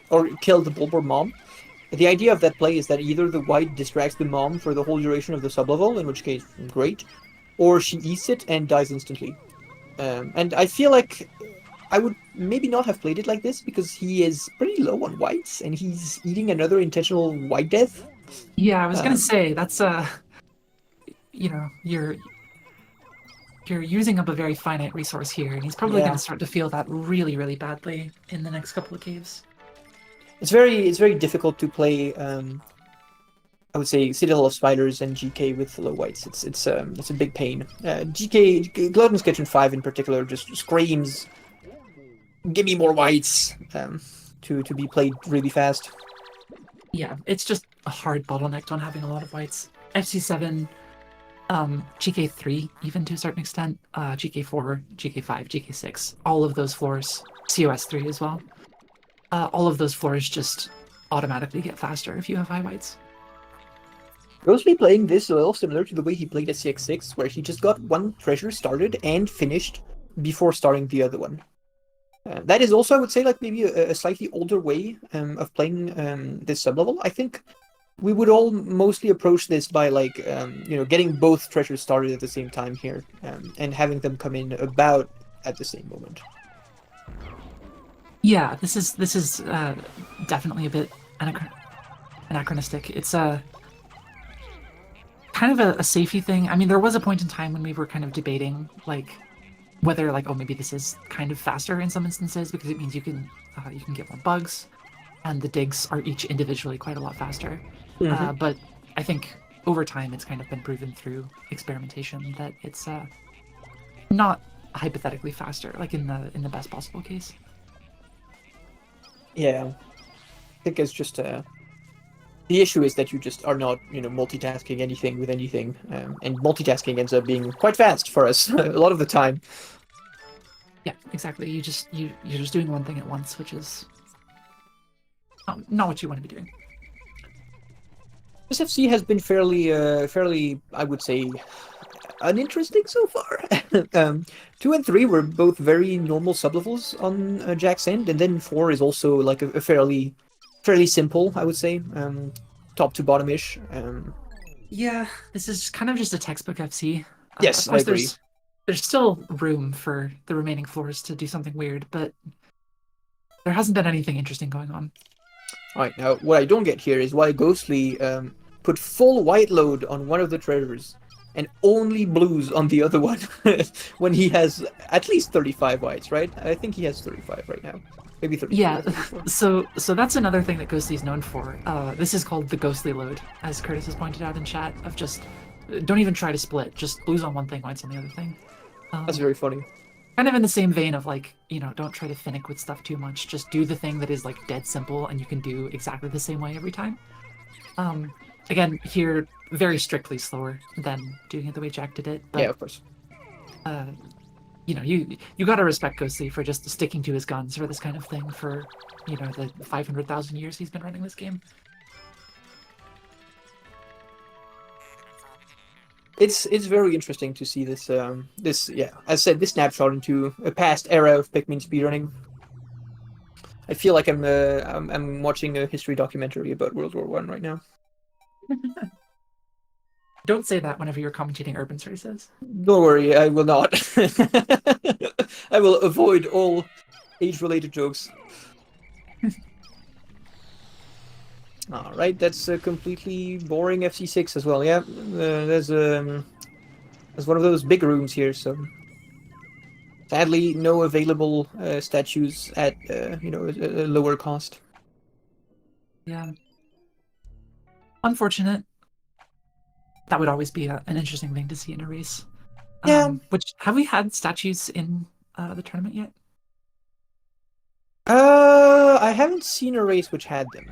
S3: or kill the Bulbor mom. The idea of that play is that either the white distracts the mom for the whole duration of the sublevel, in which case, great, or she eats it and dies instantly. And I feel like I would maybe not have played it like this because he is pretty low on whites and he's eating another intentional white death.
S2: Yeah, I was gonna
S3: Um,
S2: say that's you're using up a very finite resource here, and he's probably
S3: yeah,
S2: gonna start to feel that really, really badly in the next couple of caves.
S3: it's very difficult to play. I would say Citadel of Spiders and GK with low whites. It's a big pain. GK Glutton's Kitchen 5 in particular just screams, "Give me more whites!" To be played really fast.
S2: Yeah, it's just a hard bottleneck on having a lot of whites. FC7, GK3, even to a certain extent, GK4, GK5, GK6, all of those floors, COS3 as well. All of those floors just automatically get faster if you have high whites.
S3: Ghostly playing this a little similar to the way he played at CX6, where he just got one treasure started and finished before starting the other one. That is also, I would say, like maybe a slightly older way of playing this sublevel. I think we would all mostly approach this by getting both treasures started at the same time here, and having them come in about at the same moment.
S2: Yeah, this is definitely a bit anachronistic. It's kind of a safety thing. I mean, there was a point in time when we were kind of debating like whether oh, maybe this is kind of faster in some instances because it means you can get more bugs, and the digs are each individually quite a lot faster. But I think over time it's kind of been proven through experimentation that it's not hypothetically faster, like in the best possible case.
S3: Yeah, I think it's just the issue is that you just are not, multitasking anything with anything, and multitasking ends up being quite fast for us a lot of the time.
S2: Yeah, exactly. You're just doing one thing at once, which is not what you want to be doing.
S3: This FC has been fairly, I would say, uninteresting so far. 2 and 3 were both very normal sublevels on Jack's end, and then 4 is also like a fairly simple, I would say, top to bottom-ish.
S2: Yeah, this is kind of just a textbook FC. Of
S3: Yes, I
S2: course,
S3: agree.
S2: there's still room for the remaining floors to do something weird, but there hasn't been anything interesting going on.
S3: All right, now what I don't get here is why Ghostly put full white load on one of the treasures and only blues on the other one when he has at least 35 whites, right? I think he has 35 right now. Maybe 33
S2: Yeah,
S3: or 34.
S2: so that's another thing that Ghostly's known for. This is called the Ghostly load, as Curtis has pointed out in chat, of just don't even try to split, just blues on one thing, whites on the other thing.
S3: That's very funny.
S2: Kind of in the same vein of don't try to finick with stuff too much. Just do the thing that is dead simple and you can do exactly the same way every time. Again, here very strictly slower than doing it the way Jack did it. But,
S3: Yeah, of course.
S2: You gotta respect Ghostly for just sticking to his guns for this kind of thing for the 500,000 years he's been running this game.
S3: It's very interesting to see this as I said, this snapshot into a past era of Pikmin speedrunning. I feel like I'm watching a history documentary about World War One right now.
S2: Don't say that whenever you're commentating urban races.
S3: Don't worry, I will not. I will avoid all age-related jokes. All right, that's a completely boring FC6 as well. Yeah, there's one of those big rooms here, so sadly no available statues at a lower cost.
S2: Yeah. Unfortunate. That would always be an interesting thing to see in a race.
S3: Yeah.
S2: Which have we had statues in the tournament yet?
S3: I haven't seen a race which had them.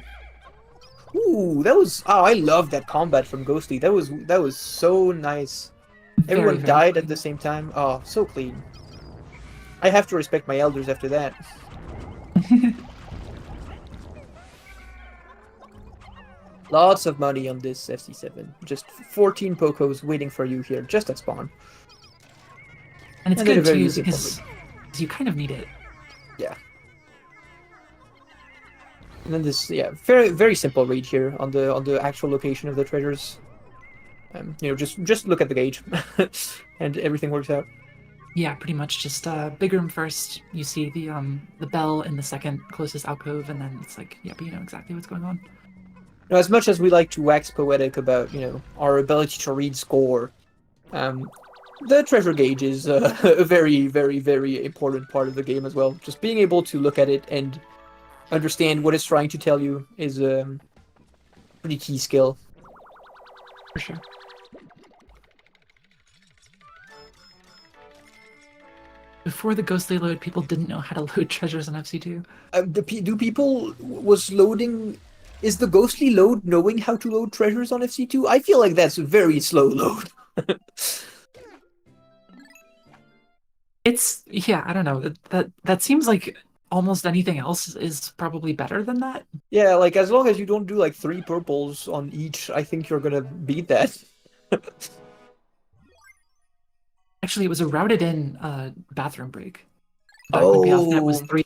S3: Ooh, that was I love that combat from Ghostly. That was so nice. Everyone
S2: Very
S3: died
S2: clean.
S3: at the same time. Oh, so clean. I have to respect my elders after that. Lots of money on this FC7. Just 14 Pocos waiting for you here, just at spawn.
S2: And it's
S3: And then a
S2: good
S3: very
S2: too
S3: simple
S2: because you kind of need it.
S3: Yeah. And then this, very very simple read here on the actual location of the treasures. Just look at the gauge, and everything works out.
S2: Yeah, pretty much just big room first. You see the bell in the second closest alcove, and then it's like, yep, you know exactly what's going on.
S3: Now, as much as we like to wax poetic about our ability to read score, the treasure gauge is a very very very important part of the game as well. Just being able to look at it and understand what it's trying to tell you is a pretty key skill.
S2: For sure. Before the ghostly load, people didn't know how to load treasures on FC2.
S3: Do people was loading? Is the ghostly load knowing how to load treasures on FC2? I feel like that's a very slow load.
S2: I don't know. That seems like almost anything else is probably better than that.
S3: Yeah, like as long as you don't do like 3 purples on each, I think you're gonna beat that.
S2: Actually, it was a routed in bathroom break. Back when BFNet was 3.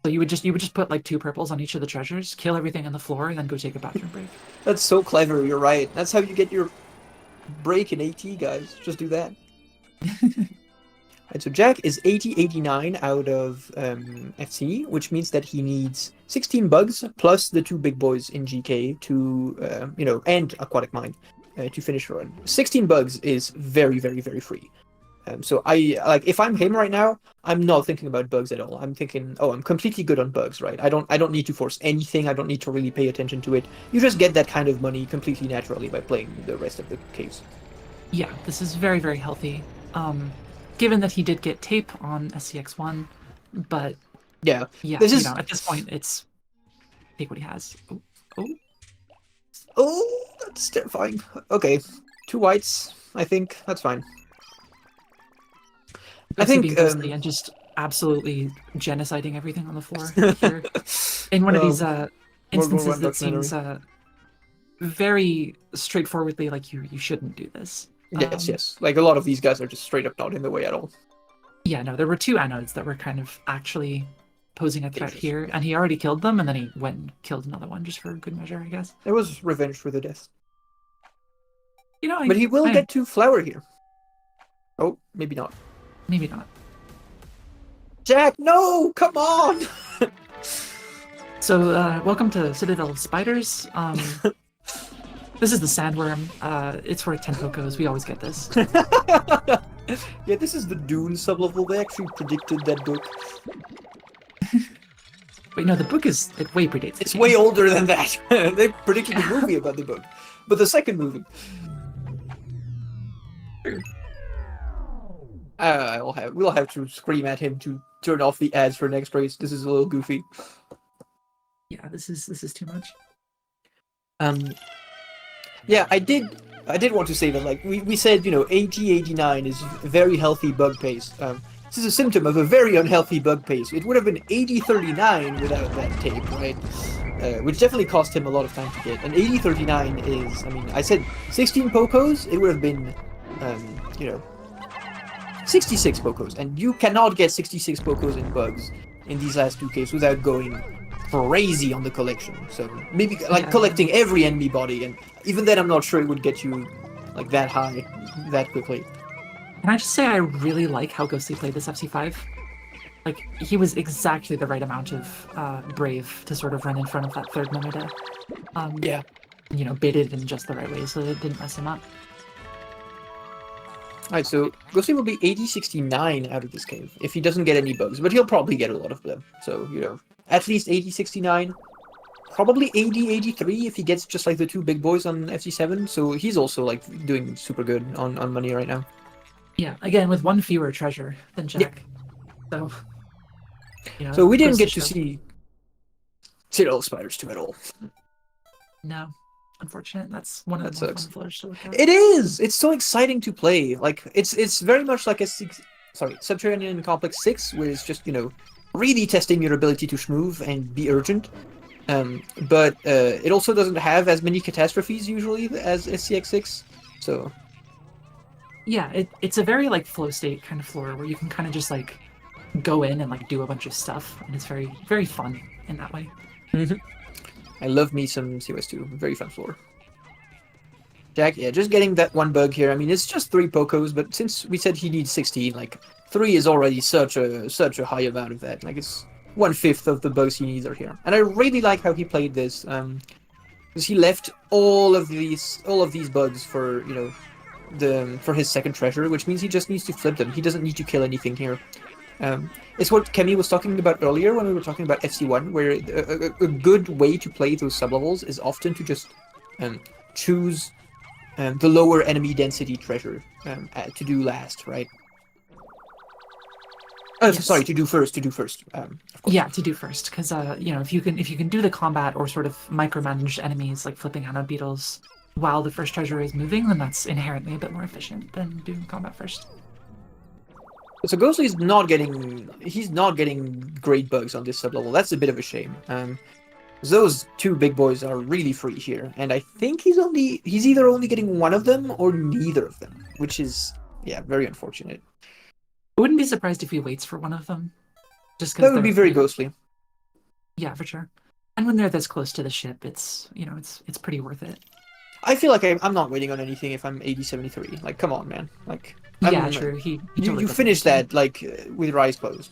S2: So you would just put like 2 purples on each of the treasures, kill everything on the floor, and then go take a bathroom break.
S3: That's so clever, you're right. That's how you get your break in AT, guys. Just do that. Right, so Jack is 80-89 out of FC, which means that he needs 16 bugs plus the 2 big boys in GK to, and Aquatic Mind to finish the run. 16 bugs is very, very, very free. So if I'm him right now, I'm not thinking about bugs at all. I'm thinking, oh, I'm completely good on bugs, right? I don't need to force anything. I don't need to really pay attention to it. You just get that kind of money completely naturally by playing the rest of the caves.
S2: Yeah, this is very, very healthy. Given that he did get tape on SCX1, but
S3: yeah,
S2: at this point, it's take what he has.
S3: Oh, that's terrifying. Okay, 2 whites. I think that's fine. I think
S2: being ghostly and just absolutely genociding everything on the floor here in one of these instances that seems very straightforwardly like you shouldn't do this.
S3: Yes. Like a lot of these guys are just straight up not in the way at all.
S2: Yeah, no, there were 2 anodes that were kind of actually posing a threat here, and he already killed them, and then he went and killed another one just for good measure, I guess.
S3: It was revenge for the death.
S2: But
S3: he will get to flower here. Oh, maybe not.
S2: Maybe not.
S3: Jack, no! Come on!
S2: So, welcome to Citadel of Spiders. This is the Sandworm. It's worth 10 Pocos. We always get this.
S3: Yeah, this is the Dune sublevel. They actually predicted that book.
S2: Wait, no, the book it way predates.
S3: It's way older than that. They predicted the movie about the book. But the second movie. We'll have to scream at him to turn off the ads for next race. This is a little goofy.
S2: Yeah, this is too much.
S3: Yeah, I did want to say that, like we said, 80-89 is very healthy bug pace. This is a symptom of a very unhealthy bug pace. It would have been 80-39 without that tape, right? Which definitely cost him a lot of time to get. And 80-39 is, I mean, I said 16 Pocos, it would have been you know, 66 Pokos, and you cannot get 66 Pokos in bugs in these last two caves without going crazy on the collection. So maybe like
S2: Yeah.
S3: collecting every enemy body, and even then I'm not sure it would get you like that high that quickly.
S2: Can I just say I really like how Ghostly played this FC5? Like, he was exactly the right amount of brave to sort of run in front of that third Mimida.
S3: Yeah.
S2: You know, baited in just the right way so that it didn't mess him up.
S3: Alright, so Ghostly will be 80-69 out of this cave if he doesn't get any bugs, but he'll probably get a lot of them. So, you know, at least 80-69. Probably 80-83 if he gets just like the two big boys on FC7. So he's also like doing super good on money right now.
S2: Yeah, again, with one fewer treasure than Jack. So, you know,
S3: So we didn't
S2: goes
S3: get to
S2: show.
S3: see Citadel Spiders 2 at all.
S2: No, unfortunate. That's one of
S3: That
S2: the more
S3: sucks.
S2: fun floors to look at.
S3: It is! It's so exciting to play. Like, it's very much like a Subterranean Complex 6, where it's just, you know, really testing your ability to schmoove and be urgent. But it also doesn't have as many catastrophes usually as SCX6, so...
S2: Yeah, it's a very like flow state kind of floor where you can kind of just like go in and like do a bunch of stuff, and it's very, very fun in that way.
S3: I love me some COS2. Very fun floor. Jack, yeah, just getting that one bug here. I mean, it's just 3 Pokos, but since we said he needs 16, like 3 is already such a high amount of that. Like it's 1/5 of the bugs he needs are here. And I really like how he played this, because he left all of these bugs for, you know, for his second treasure, which means he just needs to flip them. He doesn't need to kill anything here. It's what Kemi was talking about earlier when we were talking about FC1, where a good way to play those sublevels is often to just choose the lower enemy density treasure to do last, right?
S2: Yes.
S3: Sorry, to do first. Of course.
S2: Yeah, to do first, because you know, if you can do the combat or sort of micromanage enemies like flipping anode beetles while the first treasure is moving, then that's inherently a bit more efficient than doing combat first.
S3: So Ghostly's not getting great bugs on this sublevel. That's a bit of a shame. Those two big boys are really free here, and I think he's either only getting one of them or neither of them, which is very unfortunate.
S2: I wouldn't be surprised if he waits for one of them, just because
S3: That would be very Ghostly.
S2: Yeah, for sure. And when they're this close to the ship, it's it's pretty worth it.
S3: I feel like I'm not waiting on anything if I'm 80-73. Like, come on, man. Like,
S2: yeah, true. He totally
S3: you
S2: doesn't
S3: finish
S2: understand.
S3: that like with your eyes closed.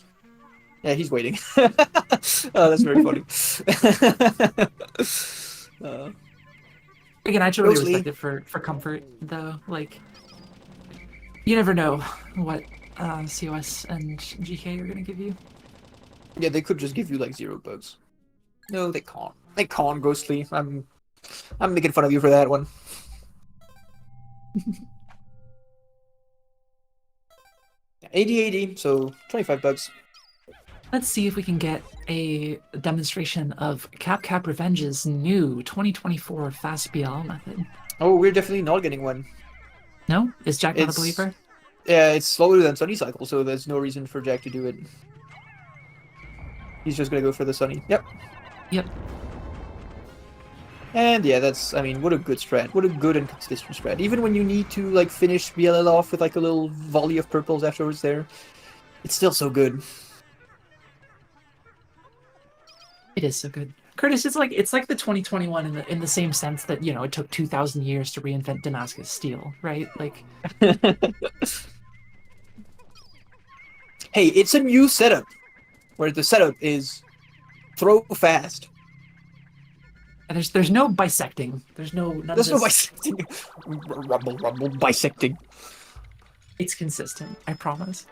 S3: Yeah, he's waiting. Oh, that's very funny.
S2: Again, I totally
S3: Ghostly.
S2: respect it for comfort, though. Like, you never know what COS and GK are gonna give you.
S3: Yeah, they could just give you like 0 bugs. No, they can't. They can't, Ghostly. I'm making fun of you for that one. 80-80, so 25 bugs.
S2: Let's see if we can get a demonstration of Cap Revenge's new 2024 Fast BL method.
S3: Oh, we're definitely not getting one.
S2: No? Is Jack not a believer?
S3: Yeah, it's slower than Sunny Cycle, so there's no reason for Jack to do it. He's just gonna go for the Sunny. Yep.
S2: Yep.
S3: And yeah, that's, I mean, what a good strat. What a good and consistent strat. Even when you need to, like, finish BLL off with, like, a little volley of purples afterwards there, it's still so good.
S2: It is so good. Curtis, it's like the 2021 in the same sense that, you know, it took 2,000 years to reinvent Damascus steel, right? Like,
S3: Hey, it's a new setup, where the setup is throw fast.
S2: there's no bisecting. There's no
S3: bisecting. Rumble, bisecting.
S2: It's consistent, I promise.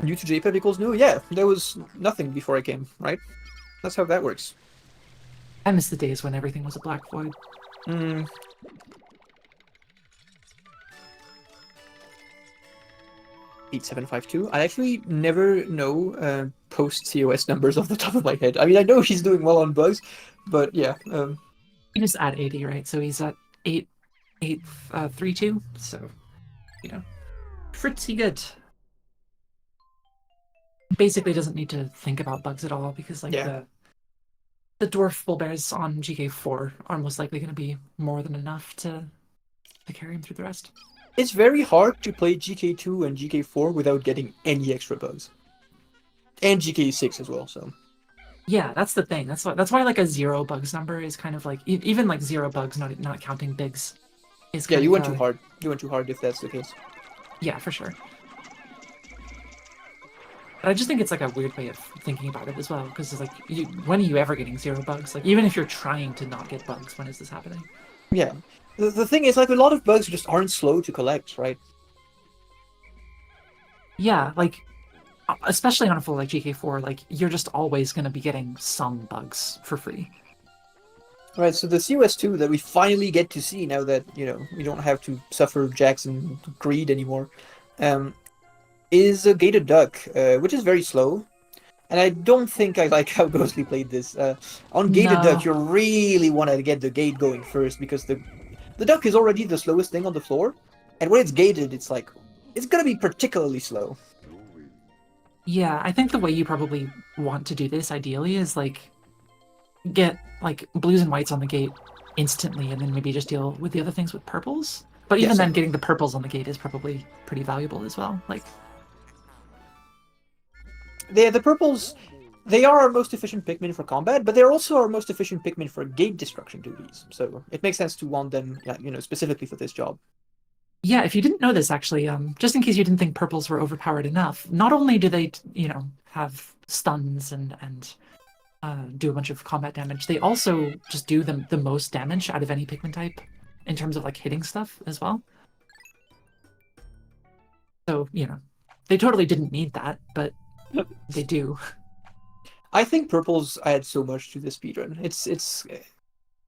S3: New to JPEG equals new? Yeah, there was nothing before I came, right? That's how that works.
S2: I miss the days when everything was a black void.
S3: 8752. I actually never know post COS numbers off the top of my head. I mean, I know he's doing well on bugs, but yeah.
S2: You just add 80, right? So he's at 832. So, you know, pretty good. Basically, doesn't need to think about bugs at all because, like, the dwarf bull bears on GK4 are most likely going to be more than enough to carry him through the rest.
S3: It's very hard to play GK2 and GK4 without getting any extra bugs. And GK6 as well, so.
S2: Yeah, that's the thing. That's why like a 0 bugs number is kind of like even like 0 bugs, not counting bigs, is
S3: Yeah,
S2: kind
S3: you
S2: of
S3: went too hard. You went too hard if that's the case.
S2: yeah, for sure. But I just think it's like a weird way of thinking about it as well, because it's like, when are you ever getting 0 bugs? Like, even if you're trying to not get bugs, when is this happening?
S3: Yeah. The thing is, like, a lot of bugs just aren't slow to collect, right?
S2: Yeah, like, especially on a full like GK4, like, you're just always going to be getting some bugs for free.
S3: Right, so the COS2 that we finally get to see now that, we don't have to suffer Jackson greed anymore, is a gated duck, which is very slow. And I don't think I like how Ghostly played this. On gated duck,
S2: No.
S3: you really want to get the gate going first because the duck is already the slowest thing on the floor, and when it's gated, it's like it's gonna be particularly slow.
S2: Yeah, I think the way you probably want to do this ideally is like get like blues and whites on the gate instantly and then maybe just deal with the other things with purples. But
S3: Yeah,
S2: even then
S3: same.
S2: getting the purples on the gate is probably pretty valuable as well. Like
S3: The purples, they are our most efficient Pikmin for combat, but they're also our most efficient Pikmin for gate destruction duties. So it makes sense to want them, yeah, specifically for this job.
S2: yeah, if you didn't know this actually, just in case you didn't think purples were overpowered enough, not only do they, have stuns and do a bunch of combat damage, they also just do the most damage out of any Pikmin type in terms of like hitting stuff as well. So, they totally didn't need that, but they do.
S3: I think purples add so much to the speedrun. It's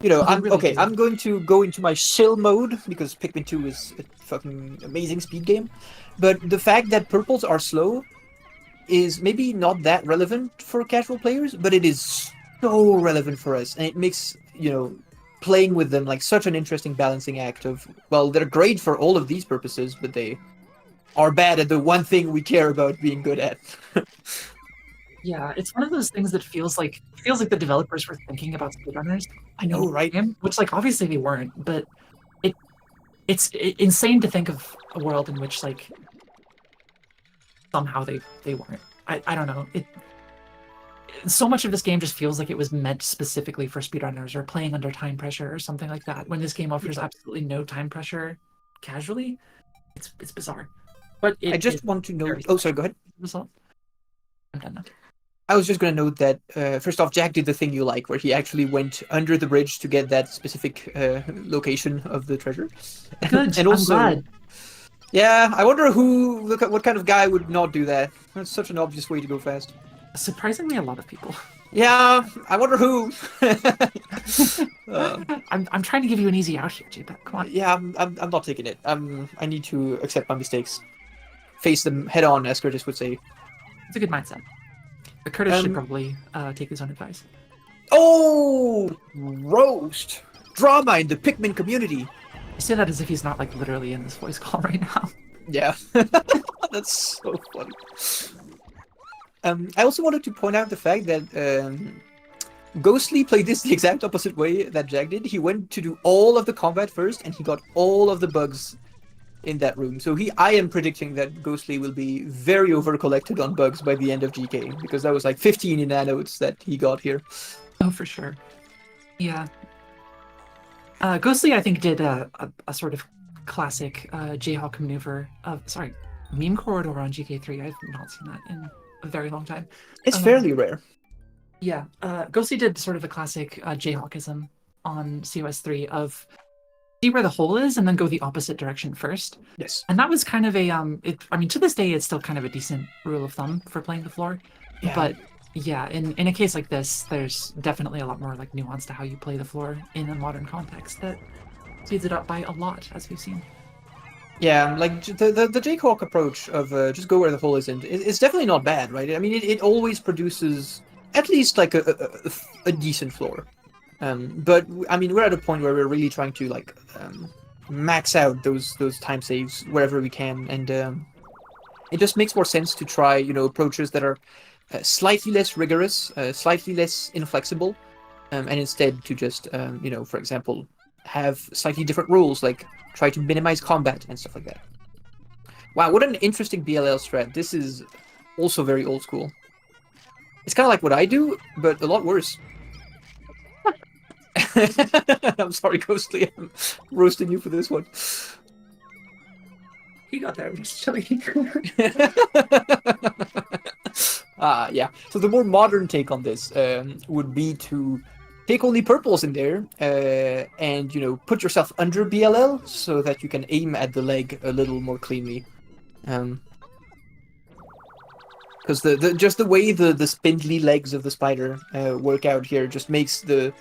S2: They
S3: I'm
S2: really
S3: okay.
S2: do.
S3: I'm going to go into my chill mode because Pikmin 2 is a fucking amazing speed game. But the fact that purples are slow is maybe not that relevant for casual players, but it is so relevant for us. And it makes, playing with them like such an interesting balancing act of, well, they're great for all of these purposes, but they are bad at the one thing we care about being good at.
S2: Yeah, it's one of those things that feels like the developers were thinking about speedrunners
S3: I
S2: in
S3: know, right?
S2: the game, which like obviously they weren't, but it it's insane to think of a world in which like somehow they weren't. I don't know. So much of this game just feels like it was meant specifically for speedrunners or playing under time pressure or something like that. When this game offers absolutely no time pressure casually, it's bizarre. But
S3: I
S2: it is
S3: just want to
S2: very
S3: note. Oh, sorry, go ahead.
S2: result. I'm done now.
S3: I was just going to note that, first off, Jack did the thing you like, where he actually went under the bridge to get that specific location of the treasure.
S2: Good.
S3: And
S2: I'm
S3: also,
S2: glad.
S3: yeah, I wonder what kind of guy would not do that. That's such an obvious way to go fast.
S2: Surprisingly, a lot of people.
S3: Yeah, I wonder who. uh,
S2: I'm trying to give you an easy out here, JPEG. Come on.
S3: yeah, I'm not taking it. I need to accept my mistakes, face them head on, as Curtis would say.
S2: It's a good mindset. But Curtis should
S3: Um,
S2: probably take his own advice.
S3: oh, roast drama in the Pikmin community.
S2: You say that as if he's not like literally in this voice call right now.
S3: Yeah, that's so funny. I also wanted to point out the fact that Ghostly played this the exact opposite way that Jack did. He went to do all of the combat first, and he got all of the bugs in that room. So I am predicting that Ghostly will be very over-collected on bugs by the end of GK, because that was like 15 in nanotes that he got here.
S2: Oh, for sure. Yeah. Ghostly, I think, did a sort of classic Jayhawk maneuver. Sorry, meme corridor on GK3. I've not seen that in a very long time.
S3: It's fairly rare.
S2: Yeah, Ghostly did sort of a classic Jayhawkism on COS3 of see where the hole is and then go the opposite direction first.
S3: Yes.
S2: And that was kind of a I mean, to this day it's still kind of a decent rule of thumb for playing the floor.
S3: Yeah.
S2: But yeah, in a case like this, there's definitely a lot more like nuance to how you play the floor in a modern context that speeds it up by a lot, as we've seen.
S3: Yeah, like the Jake Hawk approach of just go where the hole isn't is definitely not bad, right? I mean, it always produces at least like a decent floor. But I mean, we're at a point where we're really trying to like max out those time saves wherever we can, and it just makes more sense to try approaches that are slightly less rigorous, slightly less inflexible, and instead to just for example, have slightly different rules, like try to minimize combat and stuff like that. Wow, what an interesting BLL strat. This is also very old school. It's kind of like what I do, but a lot worse. I'm sorry, Ghostly. I'm roasting you for this one.
S2: He got there eventually.
S3: Yeah. So the more modern take on this would be to take only purples in there and, you know, put yourself under BLL so that you can aim at the leg a little more cleanly. Because just the way the spindly legs of the spider work out here just makes the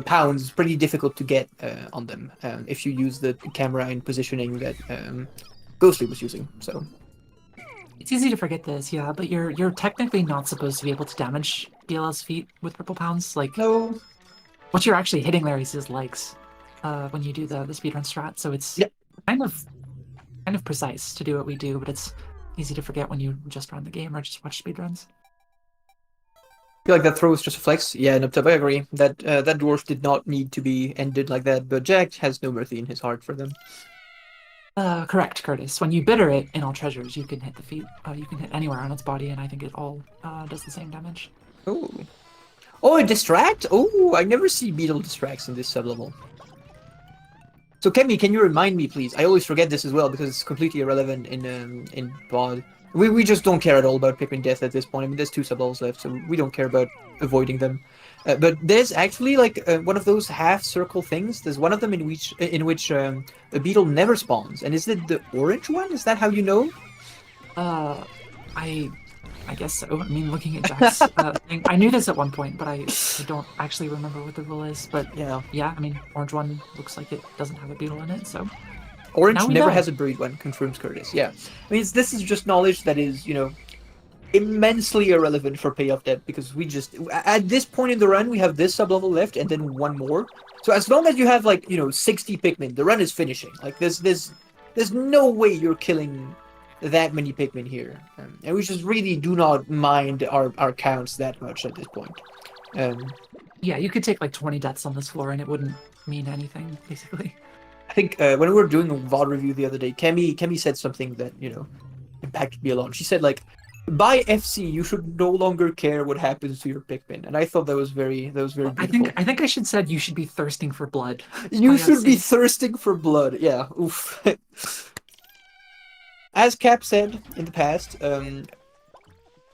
S3: pounds pretty difficult to get on them if you use the camera and positioning that Ghostly was using. So
S2: It's easy to forget this, yeah, but you're technically not supposed to be able to damage BLL's feet with purple pounds. Like,
S3: no,
S2: what you're actually hitting there is his legs when you do the speedrun strat. So it's
S3: Yep.
S2: kind of precise to do what we do, but it's easy to forget when you just run the game or just watch speedruns.
S3: I feel like that throw is just a flex. Yeah, no, I agree. That dwarf did not need to be ended like that, but Jack has no mercy in his heart for them.
S2: Correct, Curtis. When you bitter it in all treasures, you can hit the feet. You can hit anywhere on its body, and I think it all does the same damage.
S3: Oh. Oh, distract? Oh, I never see beetle distracts in this sublevel. So Kemi, can you remind me, please? I always forget this as well because it's completely irrelevant in VOD. We just don't care at all about Pikmin death at this point. I mean, there's 2 sublevels left, so we don't care about avoiding them. But there's actually like one of those half-circle things. There's one of them in which a beetle never spawns. And is it the orange one? Is that how you know?
S2: I guess so. I mean, looking at Jack's thing, I knew this at one point, but I don't actually remember what the rule is. But
S3: Yeah.
S2: I mean, orange one looks like it doesn't have a beetle in it, so
S3: Orange
S2: now we
S3: never
S2: know.
S3: has a breed one, confirms Curtis. Yeah. I mean, this is just knowledge that is, you know, immensely irrelevant for payoff depth because we just, at this point in the run, we have this sublevel left and then one more. So as long as you have, like, you know, 60 Pikmin, the run is finishing. Like, there's no way you're killing that many Pikmin here. And we just really do not mind our counts that much at this point.
S2: Yeah, you could take like 20 deaths on this floor and it wouldn't mean anything, basically.
S3: I think when we were doing a VOD review the other day, Kemi said something that, you know, impacted me a lot. She said, like, by FC, you should no longer care what happens to your Pikmin. And I thought that was very beautiful.
S2: I think I should said you should be thirsting for blood.
S3: You
S2: by
S3: should be
S2: FC.
S3: thirsting for blood. Yeah, oof. As Cap said in the past, Pikmin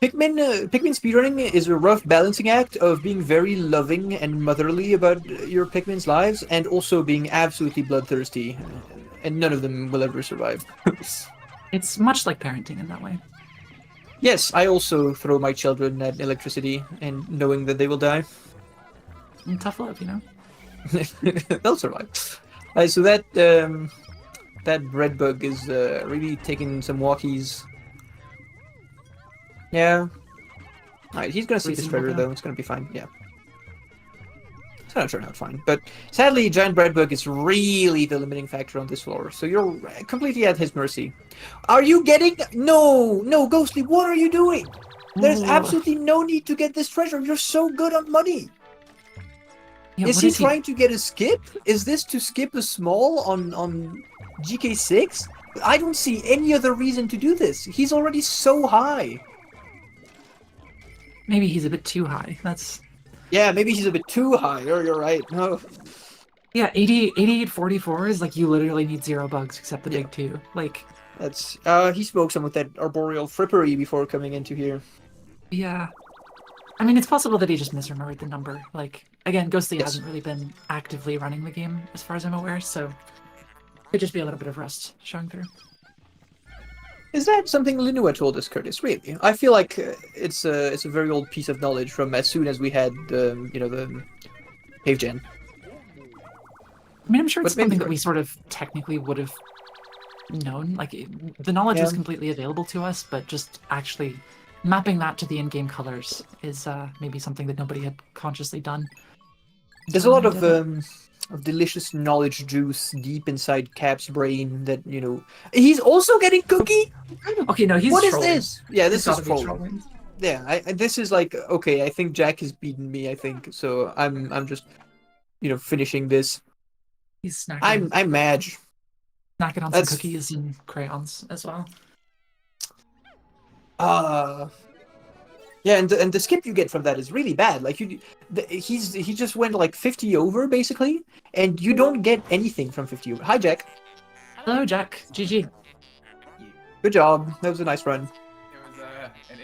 S3: speedrunning is a rough balancing act of being very loving and motherly about your Pikmin's lives and also being absolutely bloodthirsty, and none of them will ever survive.
S2: It's much like parenting in that way.
S3: Yes, I also throw my children at electricity and knowing that they will die.
S2: And tough love, you know?
S3: They'll survive. So that red bug is really taking some walkies. Yeah. Alright, he's gonna see this treasure though, it's gonna be fine, yeah. It's gonna turn out fine. But sadly, giant bread bug is really the limiting factor on this floor, so you're completely at his mercy. Are you getting... No, Ghostly, what are you doing? There's
S2: Ooh.
S3: absolutely no need to get this treasure, you're so good on money.
S2: Yeah,
S3: Is
S2: what
S3: he trying to get a skip? Is this to skip a small on GK6? I don't see any other reason to do this. He's already so high.
S2: Maybe he's a bit too high. That's...
S3: Yeah, maybe he's a bit too high. You're right. No.
S2: Yeah, 8844 is like you literally need 0 bugs except the big 2. Like...
S3: That's... he spoke some with that arboreal frippery before coming into here.
S2: Yeah. I mean, it's possible that he just misremembered the number. Like, again, Ghostly
S3: Yes.
S2: hasn't really been actively running the game, as far as I'm aware, so... Could just be a little bit of rust showing through.
S3: Is that something Linua told us, Curtis? Really? I feel like it's a very old piece of knowledge from as soon as we had the Cave Gen.
S2: I mean, I'm sure it's
S3: But maybe
S2: something that
S3: right.
S2: we sort of technically would have known. Like, the knowledge was
S3: Yeah.
S2: completely available to us, but just actually mapping that to the in-game colors is maybe something that nobody had consciously done.
S3: There's a lot of delicious knowledge juice deep inside Cap's brain that, you know... He's also getting cookie?
S2: Okay, no, he's
S3: What is
S2: trolling.
S3: this? Yeah, this
S2: He's
S3: is
S2: gotta be
S3: trolling. Yeah, this is like, okay, I think Jack has beaten me, I think, so I'm just... finishing this.
S2: He's snacking,
S3: I'm mad.
S2: snacking on
S3: That's-
S2: some cookies and crayons as well.
S3: Yeah, and the skip you get from that is really bad. Like he just went like 50 over basically, and you don't get anything from 50 over. Hi, Jack.
S2: Hello, Jack. GG.
S3: Good job. That was a nice run.
S4: It was an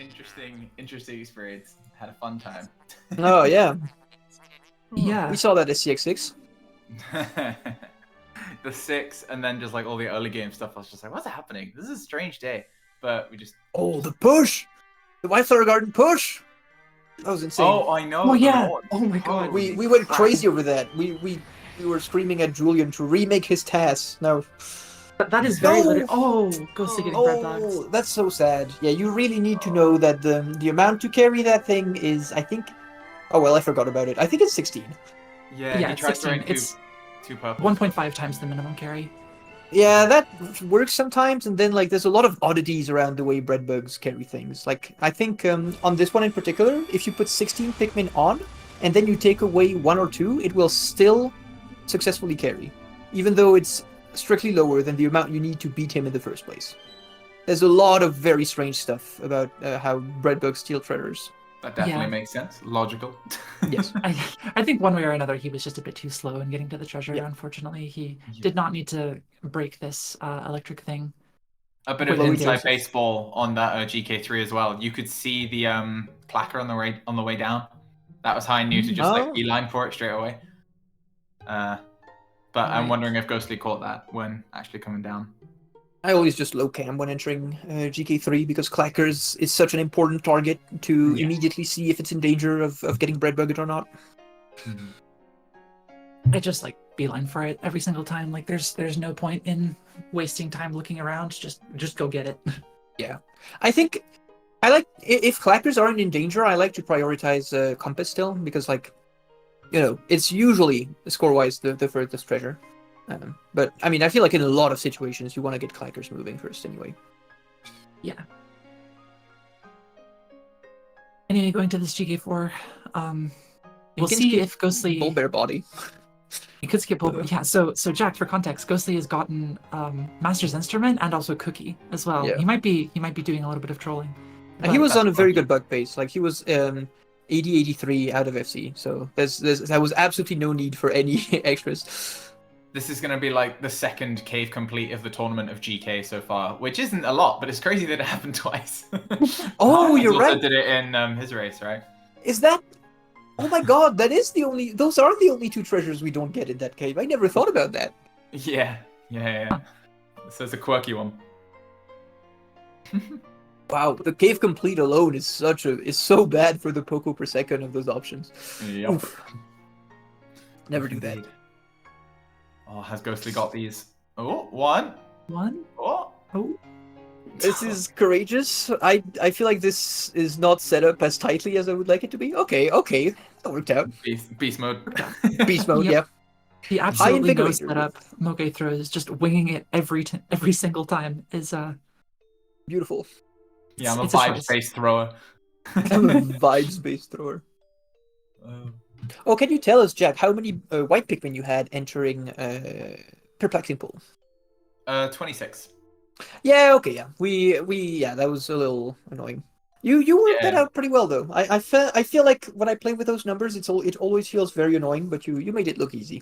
S4: interesting experience. Had a fun time.
S3: Oh yeah,
S2: Yeah.
S3: we saw that at CX6.
S4: The 6, and then just like all the early game stuff. I was just like, what's happening? This is a strange day. But we just.
S3: Oh, the push, the Wildflower Garden push. That was insane.
S4: Oh, I know.
S2: Oh
S4: the
S2: yeah.
S4: Lord.
S2: Oh my god.
S4: Holy
S3: we went
S4: crap.
S3: crazy over that. We were screaming at Julian to remake his task. No.
S2: That is very
S3: No!
S2: Oh, Ghostly getting bread bags.
S3: Oh, that's so sad. Yeah, you really need to know that the amount to carry that thing is, I think. Oh well, I forgot about it. I think it's 16.
S4: Yeah,
S2: Yeah,
S4: he
S2: it's
S4: tried
S2: 16.
S4: throwing
S2: It's
S4: two purples.
S2: 1.5 times the minimum carry.
S3: Yeah, that works sometimes, and then like there's a lot of oddities around the way bread bugs carry things. Like I think on this one in particular, if you put 16 Pikmin on, and then you take away 1 or 2, it will still successfully carry, even though it's strictly lower than the amount you need to beat him in the first place. There's a lot of very strange stuff about how bread bugs steal treasures.
S4: That definitely
S2: Yeah.
S4: makes sense. Logical.
S3: Yes.
S2: I think one way or another he was just a bit too slow in getting to the treasure.
S3: Yeah.
S2: Unfortunately, he
S4: Yeah.
S2: did not need to break this electric thing.
S4: A bit
S2: Wait,
S4: of
S2: wait,
S4: inside
S2: wait.
S4: baseball on that GK3 as well. You could see the placker on the way down. That was how I knew to just
S3: Oh.
S4: like beeline for it straight away. But I'm
S2: Right.
S4: wondering if Ghostly caught that when actually coming down.
S3: I always just low cam when entering GK3 because Clackers is such an important target to
S4: Yeah.
S3: immediately see if it's in danger of getting bread bugged or not.
S2: I just like beeline for it every single time. Like there's no point in wasting time looking around. Just go get it.
S3: I think I like if Clackers aren't in danger, I like to prioritize Compass still because like it's usually score-wise the furthest treasure. But I mean, I feel like in a lot of situations you want to get Clackers moving first anyway.
S2: Yeah. Anyway, going to this GK4, we'll
S3: can
S2: see
S3: skip
S2: if Ghostly.
S3: Bull Bear Body.
S2: You could skip over. Yeah. So Jack, for context, Ghostly has gotten Master's Instrument and also Cookie as well.
S3: Yeah.
S2: He might be doing a little bit of trolling.
S3: And he
S2: But
S3: was on a
S4: that's
S3: very
S4: lucky.
S3: good bug pace. Like he was 80-83 out of FC. So there was absolutely no need for any extras.
S4: This is going to be like the second cave complete of the tournament of GK so far, which isn't a lot, but it's crazy that it happened twice.
S3: Oh,
S4: Hans
S3: you're
S4: also
S3: right.
S4: did it in his race, right?
S3: Is that? Oh my god, that is the only. Those are the only 2 treasures we don't get in that cave. I never thought about that.
S4: Yeah. So it's a quirky one.
S3: Wow, the cave complete alone is so bad for the poco per second of those options.
S4: Yep.
S3: Oof. Never do that.
S4: Indeed. Oh, has Ghostly got these? Oh, one.
S2: One.
S4: Oh.
S2: Oh.
S3: This is courageous. I feel like this is not set up as tightly as I would like it to be. Okay, that worked out.
S4: Beast mode.
S3: Beast mode,
S2: Yep.
S3: yeah.
S2: He absolutely knows
S3: invigorator.
S2: that up. Moge throws just winging it every single time is
S3: Beautiful.
S4: Yeah, I'm a
S2: It's a choice.
S4: vibes-based thrower.
S3: I'm a vibes-based thrower. Oh, can you tell us, Jack, how many white Pikmin you had entering Perplexing Pool?
S4: 26.
S3: Yeah, okay, yeah. Yeah, that was a little annoying. You worked that
S4: Yeah.
S3: out pretty well though. I feel like when I play with those numbers, it always feels very annoying, but you made it look easy.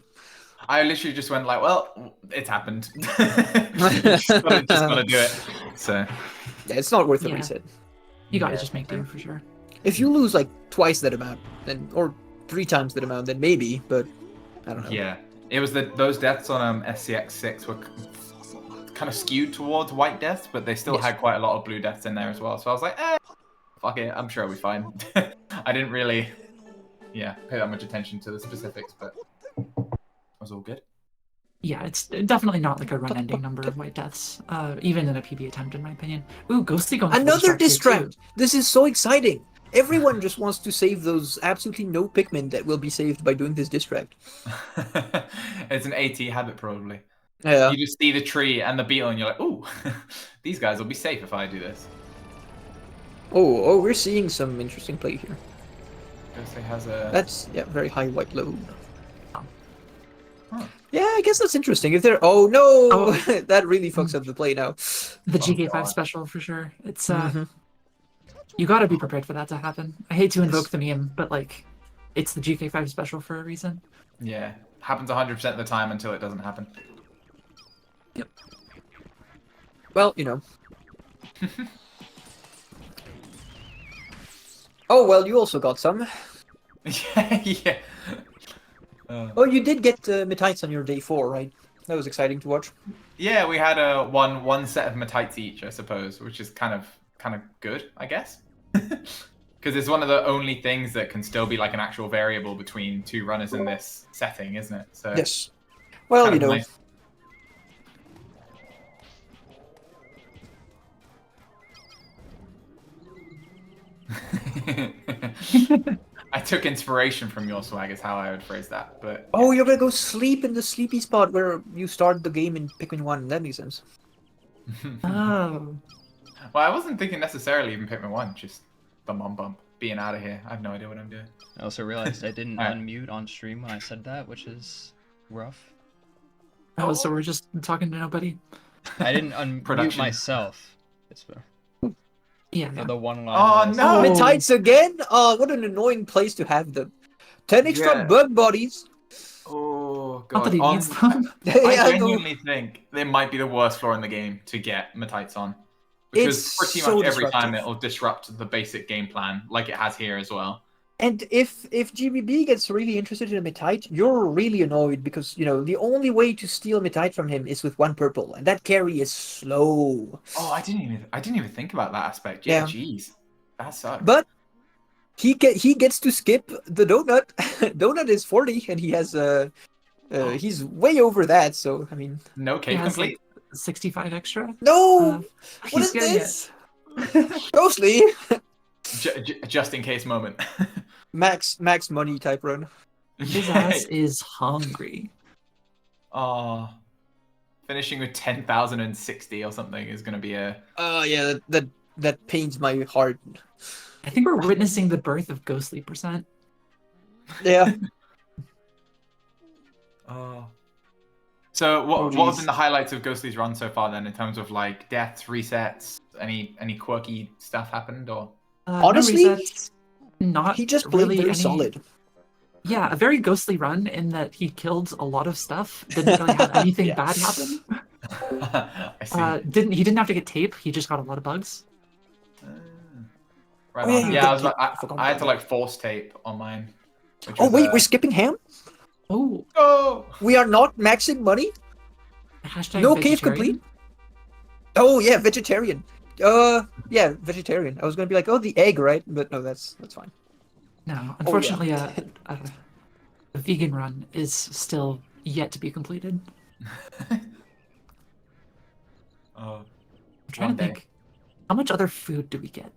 S4: I literally just went like, well, it's happened. just gotta do it. So
S3: Yeah, it's not worth the
S2: Yeah.
S3: reset.
S2: you gotta
S4: Yeah.
S2: just make do for sure.
S3: If you lose like twice that amount, then or 3 times that amount, then maybe. But I don't know.
S4: yeah, it was those deaths on SCX6 were kind of skewed towards white deaths, but they still
S3: Yes.
S4: had quite a lot of blue deaths in there as well. So I was like, fuck it, I'm sure I'll be fine. I didn't really, pay that much attention to the specifics, but it was all good.
S2: Yeah, it's definitely not like a run-ending number of white deaths, even in a PB attempt, in my opinion. Ooh, Ghostly going for
S3: Another
S2: here, too.
S3: distract. This is so exciting. Everyone just wants to save those absolutely no Pikmin that will be saved by doing this distract.
S4: It's an AT habit, probably.
S3: Yeah.
S4: You just see the tree and the beetle, and you're like, ooh, these guys will be safe if I do this.
S3: Oh, we're seeing some interesting play here.
S4: Ghostly has a.
S3: That's very high white load. Yeah, I guess that's interesting. If they're oh no,
S2: Oh.
S3: that really fucks up the play now.
S2: The
S4: Oh,
S2: GK5
S4: God.
S2: special for sure. It's
S3: Mhm.
S2: you gotta be prepared for that to happen. I hate to invoke
S3: Yes.
S2: the meme, but like, it's the GK5 special for a reason.
S4: Yeah, happens 100% of the time until it doesn't happen.
S2: Yep.
S3: Well, you know. Oh well, you also got some.
S4: Yeah, yeah.
S3: Oh, you did get Metites on your day 4, right? That was exciting to watch.
S4: Yeah, we had one set of metites each, I suppose, which is kind of good, I guess. Because it's one of the only things that can still be like an actual variable between two runners in this setting, isn't it? So
S3: Yes. Well,
S4: kind
S3: you
S4: of
S3: know.
S4: nice. I took inspiration from your swag, is how I would phrase that. But
S3: Oh, you're gonna go sleep in the sleepy spot where you started the game in Pikmin 1. That makes sense.
S2: Oh,
S4: well, I wasn't thinking necessarily even Pikmin 1, just the mom bump. Being out of here. I have no idea what I'm doing.
S1: I also realized I didn't
S4: Alright.
S1: unmute on stream when I said that, which is rough.
S2: oh, so we're just talking to nobody.
S1: I didn't unmute
S4: Production.
S1: myself. It's
S2: Yeah,
S1: for
S2: yeah.
S1: the one line.
S4: Oh,
S1: that I said.
S4: no!
S3: Metites again? Oh, what an annoying place to have them. 10 extra
S4: Yeah.
S3: bug bodies.
S4: Oh,
S2: Not that
S4: God.
S2: he needs them.
S3: Yeah,
S4: I
S3: no.
S4: genuinely think it might be the worst floor in the game to get Metites on. Because
S3: It's
S4: pretty
S3: so
S4: much every time
S3: disruptive.
S4: it'll disrupt the basic game plan, like it has here as well.
S3: And if GBB gets really interested in a Metite, you're really annoyed because, you know, the only way to steal Metite from him is with 1 purple, and that carry is slow.
S4: Oh, I didn't even think about that aspect. Yeah,
S3: Yeah.
S4: jeez. That sucks.
S3: But he gets to skip the donut. Donut is 40, and he has he's way over that. So I mean,
S4: no
S2: He
S4: cave
S2: has
S4: complete.
S2: like 65 extra.
S3: no. What
S2: He's
S3: is
S2: getting
S3: this? Ghostly.
S4: Just in case moment.
S3: Max money type run.
S2: His ass is hungry.
S4: Oh, finishing with 10,060 or something is going to be a.
S3: Yeah, that pains my heart.
S2: I think we're witnessing the birth of Ghostly percent.
S3: Yeah.
S4: Oh. So what
S3: Oh,
S4: what have
S3: geez.
S4: been the highlights of Ghostly's run so far then in terms of like deaths, resets, any quirky stuff happened or?
S3: Honestly,
S2: no resets, not
S3: he just played
S2: really
S3: very
S2: any...
S3: solid.
S2: Yeah, a very ghostly run in that he killed a lot of stuff. Didn't really have anything
S3: Yeah.
S2: bad happen.
S4: I see.
S2: He didn't have to get tape. He just got a lot of bugs.
S4: Right
S3: Oh, yeah,
S4: on.
S3: you
S4: Yeah,
S3: got
S4: I was
S3: tape.
S4: like,
S3: I forgot
S4: I had
S3: about
S4: to like force tape on mine. Which
S3: Oh
S4: was,
S3: wait, we're skipping ham?
S2: Oh,
S4: Oh!
S3: We are not maxing money?
S2: hashtag
S3: No cave
S2: vegetarian.
S3: complete? Oh yeah, vegetarian. Yeah, vegetarian. I was gonna be like, oh, the egg, right? But no, that's fine.
S2: No, unfortunately, a vegan run is still yet to be completed.
S4: Oh,
S2: I'm trying
S4: one
S2: to
S4: day.
S2: think. How much other food do we get?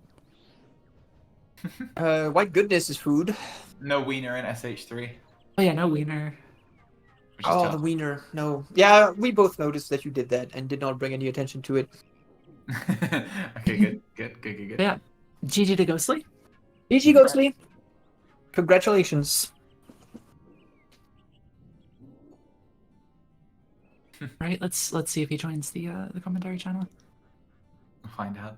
S3: White goodness is food.
S4: No wiener in SH3.
S2: Oh yeah, no wiener.
S4: Which is
S3: Oh,
S4: tough.
S3: the wiener. No. Yeah, we both noticed that you did that and did not bring any attention to it.
S4: Okay, good.
S2: Yeah, GG to Ghostly.
S3: GG Ghostly. Congratulations.
S2: Right, let's see if he joins the commentary channel.
S4: We'll find out.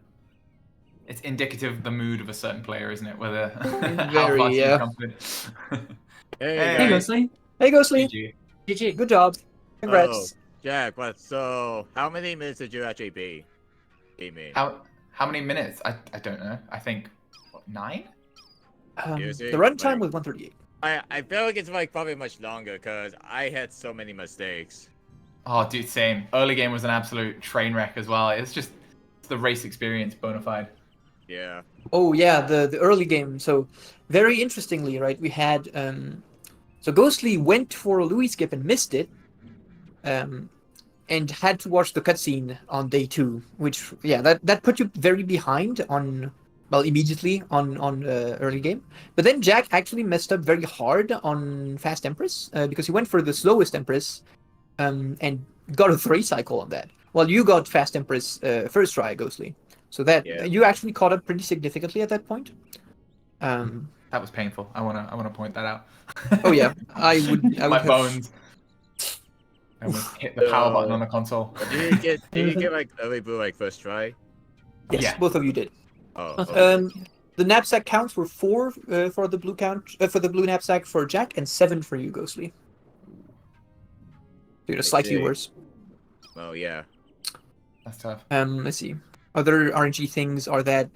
S4: It's indicative of the mood of a certain player, isn't it? Whether how
S3: Very,
S4: fast
S3: yeah.
S4: you come in.
S5: Hey,
S2: Hey
S5: guys.
S2: Ghostly.
S3: Hey Ghostly.
S4: GG.
S2: GG.
S3: Good job. Congrats.
S5: Oh, Jack, but so how many minutes did you actually be gaming?
S4: How many minutes? I don't know. I think what, 9?
S5: Seriously?
S3: The runtime
S5: Like-
S3: was 138.
S5: I feel like it's like probably much longer because I had so many mistakes.
S4: Oh, dude, same. Early game was an absolute train wreck as well. It's just the race experience bona fide.
S5: Yeah.
S3: Oh yeah, the early game. So very interestingly, right? We had so Ghostly went for a Louis skip and missed it, and had to watch the cutscene on day 2. Which that put you very behind on immediately on early game. But then Jack actually messed up very hard on Fast Empress because he went for the slowest Empress, and got a 3 cycle on that. Well, you got Fast Empress first try, Ghostly. So that
S5: Yeah.
S3: you actually caught up pretty significantly at that point.
S4: That was painful. I wanna point that out.
S3: Oh yeah, I would
S4: My
S3: have.
S4: bones. I almost hit the power button on the console.
S5: Did you get like early blue like first try?
S3: Yes,
S4: Yeah.
S3: both of you did.
S5: Oh,
S2: Both of
S5: okay.
S3: The knapsack counts were 4 for the blue for the blue knapsack for Jack, and 7 for you, Ghostly. So you're slightly
S5: see.
S3: worse.
S5: Oh yeah.
S4: That's tough.
S3: Let's see. Other RNG things are that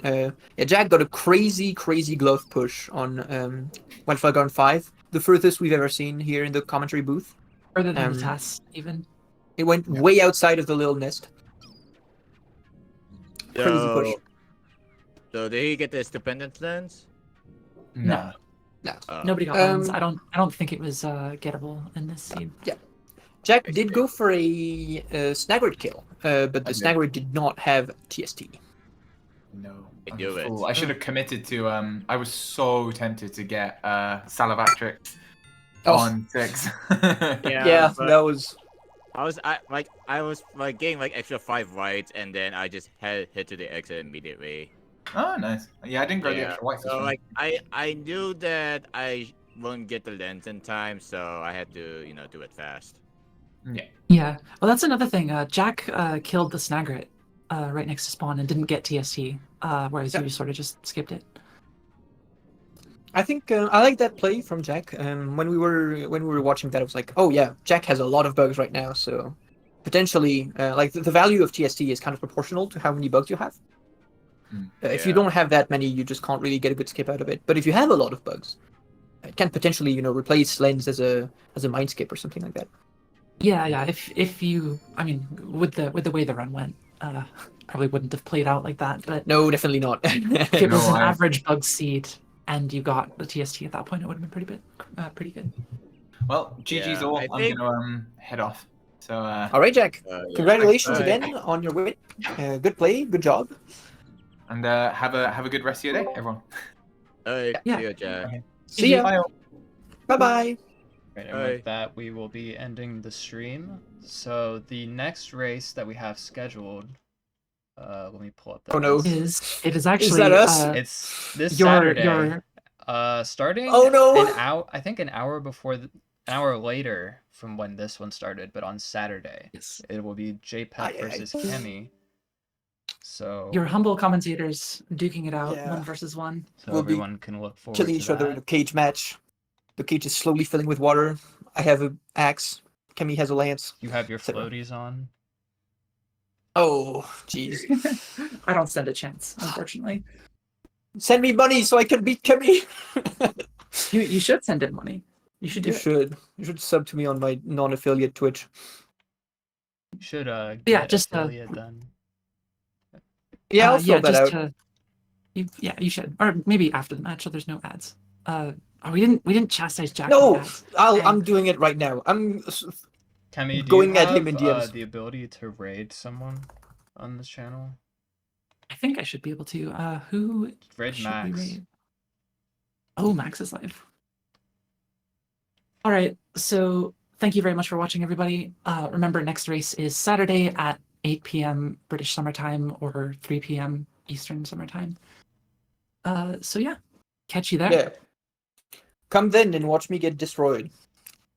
S3: Jack got a crazy glove push on Wildfire Garden 5, the furthest we've ever seen here in the commentary booth.
S2: Further than the
S3: Um,
S2: TAS, even.
S3: It went way outside of the little nest. Crazy push.
S5: So did he get the dependent lens?
S4: No.
S2: Nobody got
S3: Um,
S2: lens. I don't think it was gettable in this scene.
S3: Jack
S5: I
S3: did
S5: see.
S3: go for a Snagrid kill, but the
S4: I did.
S3: Snagrid did not have TST.
S4: No.
S5: I
S4: I'm
S5: knew
S4: a
S5: it.
S4: fool. I should have committed to. I was so tempted to get Salavatrix on 6.
S3: Yeah,
S5: but
S3: that was.
S5: I was getting like extra 5 rights, and then I just head to the exit immediately.
S4: Oh, nice. Yeah, I didn't grow the
S5: Yeah.
S4: extra whites.
S5: So like I knew that I wouldn't get the lens in time, so I had to do it fast.
S4: Yeah.
S2: Yeah. Well, that's another thing. Jack killed the Snagrit right next to spawn and didn't get TST, whereas
S3: Yeah.
S2: you sort of just skipped it.
S3: I think I like that play from Jack. When we were watching that, I was like, oh yeah, Jack has a lot of bugs right now, so potentially, like the value of TST is kind of proportional to how many bugs you have. If you
S5: Yeah.
S3: don't have that many, you just can't really get a good skip out of it. But if you have a lot of bugs, it can potentially, replace lens as a mind skip or something like that.
S2: Yeah. If you, I mean, with the way the run went, probably wouldn't have played out like that. But
S3: No, definitely not.
S2: if it was
S4: No,
S2: an
S4: I-
S2: average bug seed and you got the TST at that point, it would have been pretty good.
S4: Well, GG's
S5: Yeah,
S4: all.
S5: I
S4: I'm
S5: think-
S4: gonna head off. So.
S3: All right, Jack.
S5: Yeah.
S3: Congratulations
S4: Thanks,
S3: again on your win. Good play, good job.
S4: And have a good rest of your day, everyone.
S2: Yeah.
S5: See you, Jack.
S4: Okay.
S3: See ya.
S4: Bye. All.
S3: Bye bye.
S1: Right, and with that, we will be ending the stream. So the next race that we have scheduled, let me pull up that.
S3: Oh, no.
S1: list.
S2: It is actually
S3: that us?
S1: It's this
S2: your-
S1: Saturday.
S2: your-
S1: Starting.
S3: Oh, no.
S1: An hour. I think an hour before, an hour later from when this one started, but on Saturday
S2: yes,
S1: it will be JPEG versus Kemi. So
S2: your humble commentators duking it out,
S3: Yeah.
S2: 1 versus 1.
S1: so
S3: We'll be
S1: everyone can look forward
S3: Killing
S1: to
S3: each other in
S1: that.
S3: a cage match. The cage is slowly filling with water. I have an axe. Kemi has a lance.
S1: You have your
S3: etc.
S1: floaties on.
S3: Oh, jeez.
S2: I don't stand a chance, unfortunately.
S3: Send me money so I can beat Kemi.
S2: You should send in money. You should do
S3: You
S2: it.
S3: should. You should sub to me on my non-affiliate Twitch.
S1: You should get
S2: Yeah, just,
S1: affiliate then.
S3: Yeah, I'll fill that
S2: just
S3: out.
S2: you should, or maybe after the match, so there's no ads. We didn't chastise Jack.
S3: No,
S2: with ads.
S3: I'm doing it right now. I'm
S1: Kemi, do
S3: going
S1: you
S3: at
S1: have
S3: him in DMs.
S1: the ability to raid someone on this channel?
S2: I think I should be able to. Who
S1: Raid
S2: should
S1: Max.
S2: we raid? Oh, Max is live. All right, so thank you very much for watching, everybody. Remember, next race is Saturday at 8 p.m. British Summer Time or 3 p.m. Eastern Summer Time. So yeah, catch you there.
S3: Yeah. Come then and watch me get destroyed.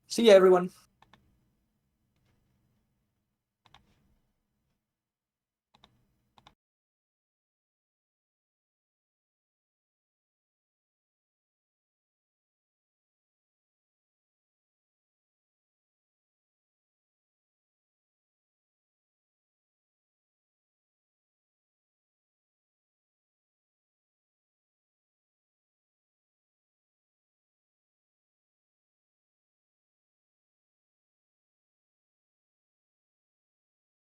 S3: See ya, everyone.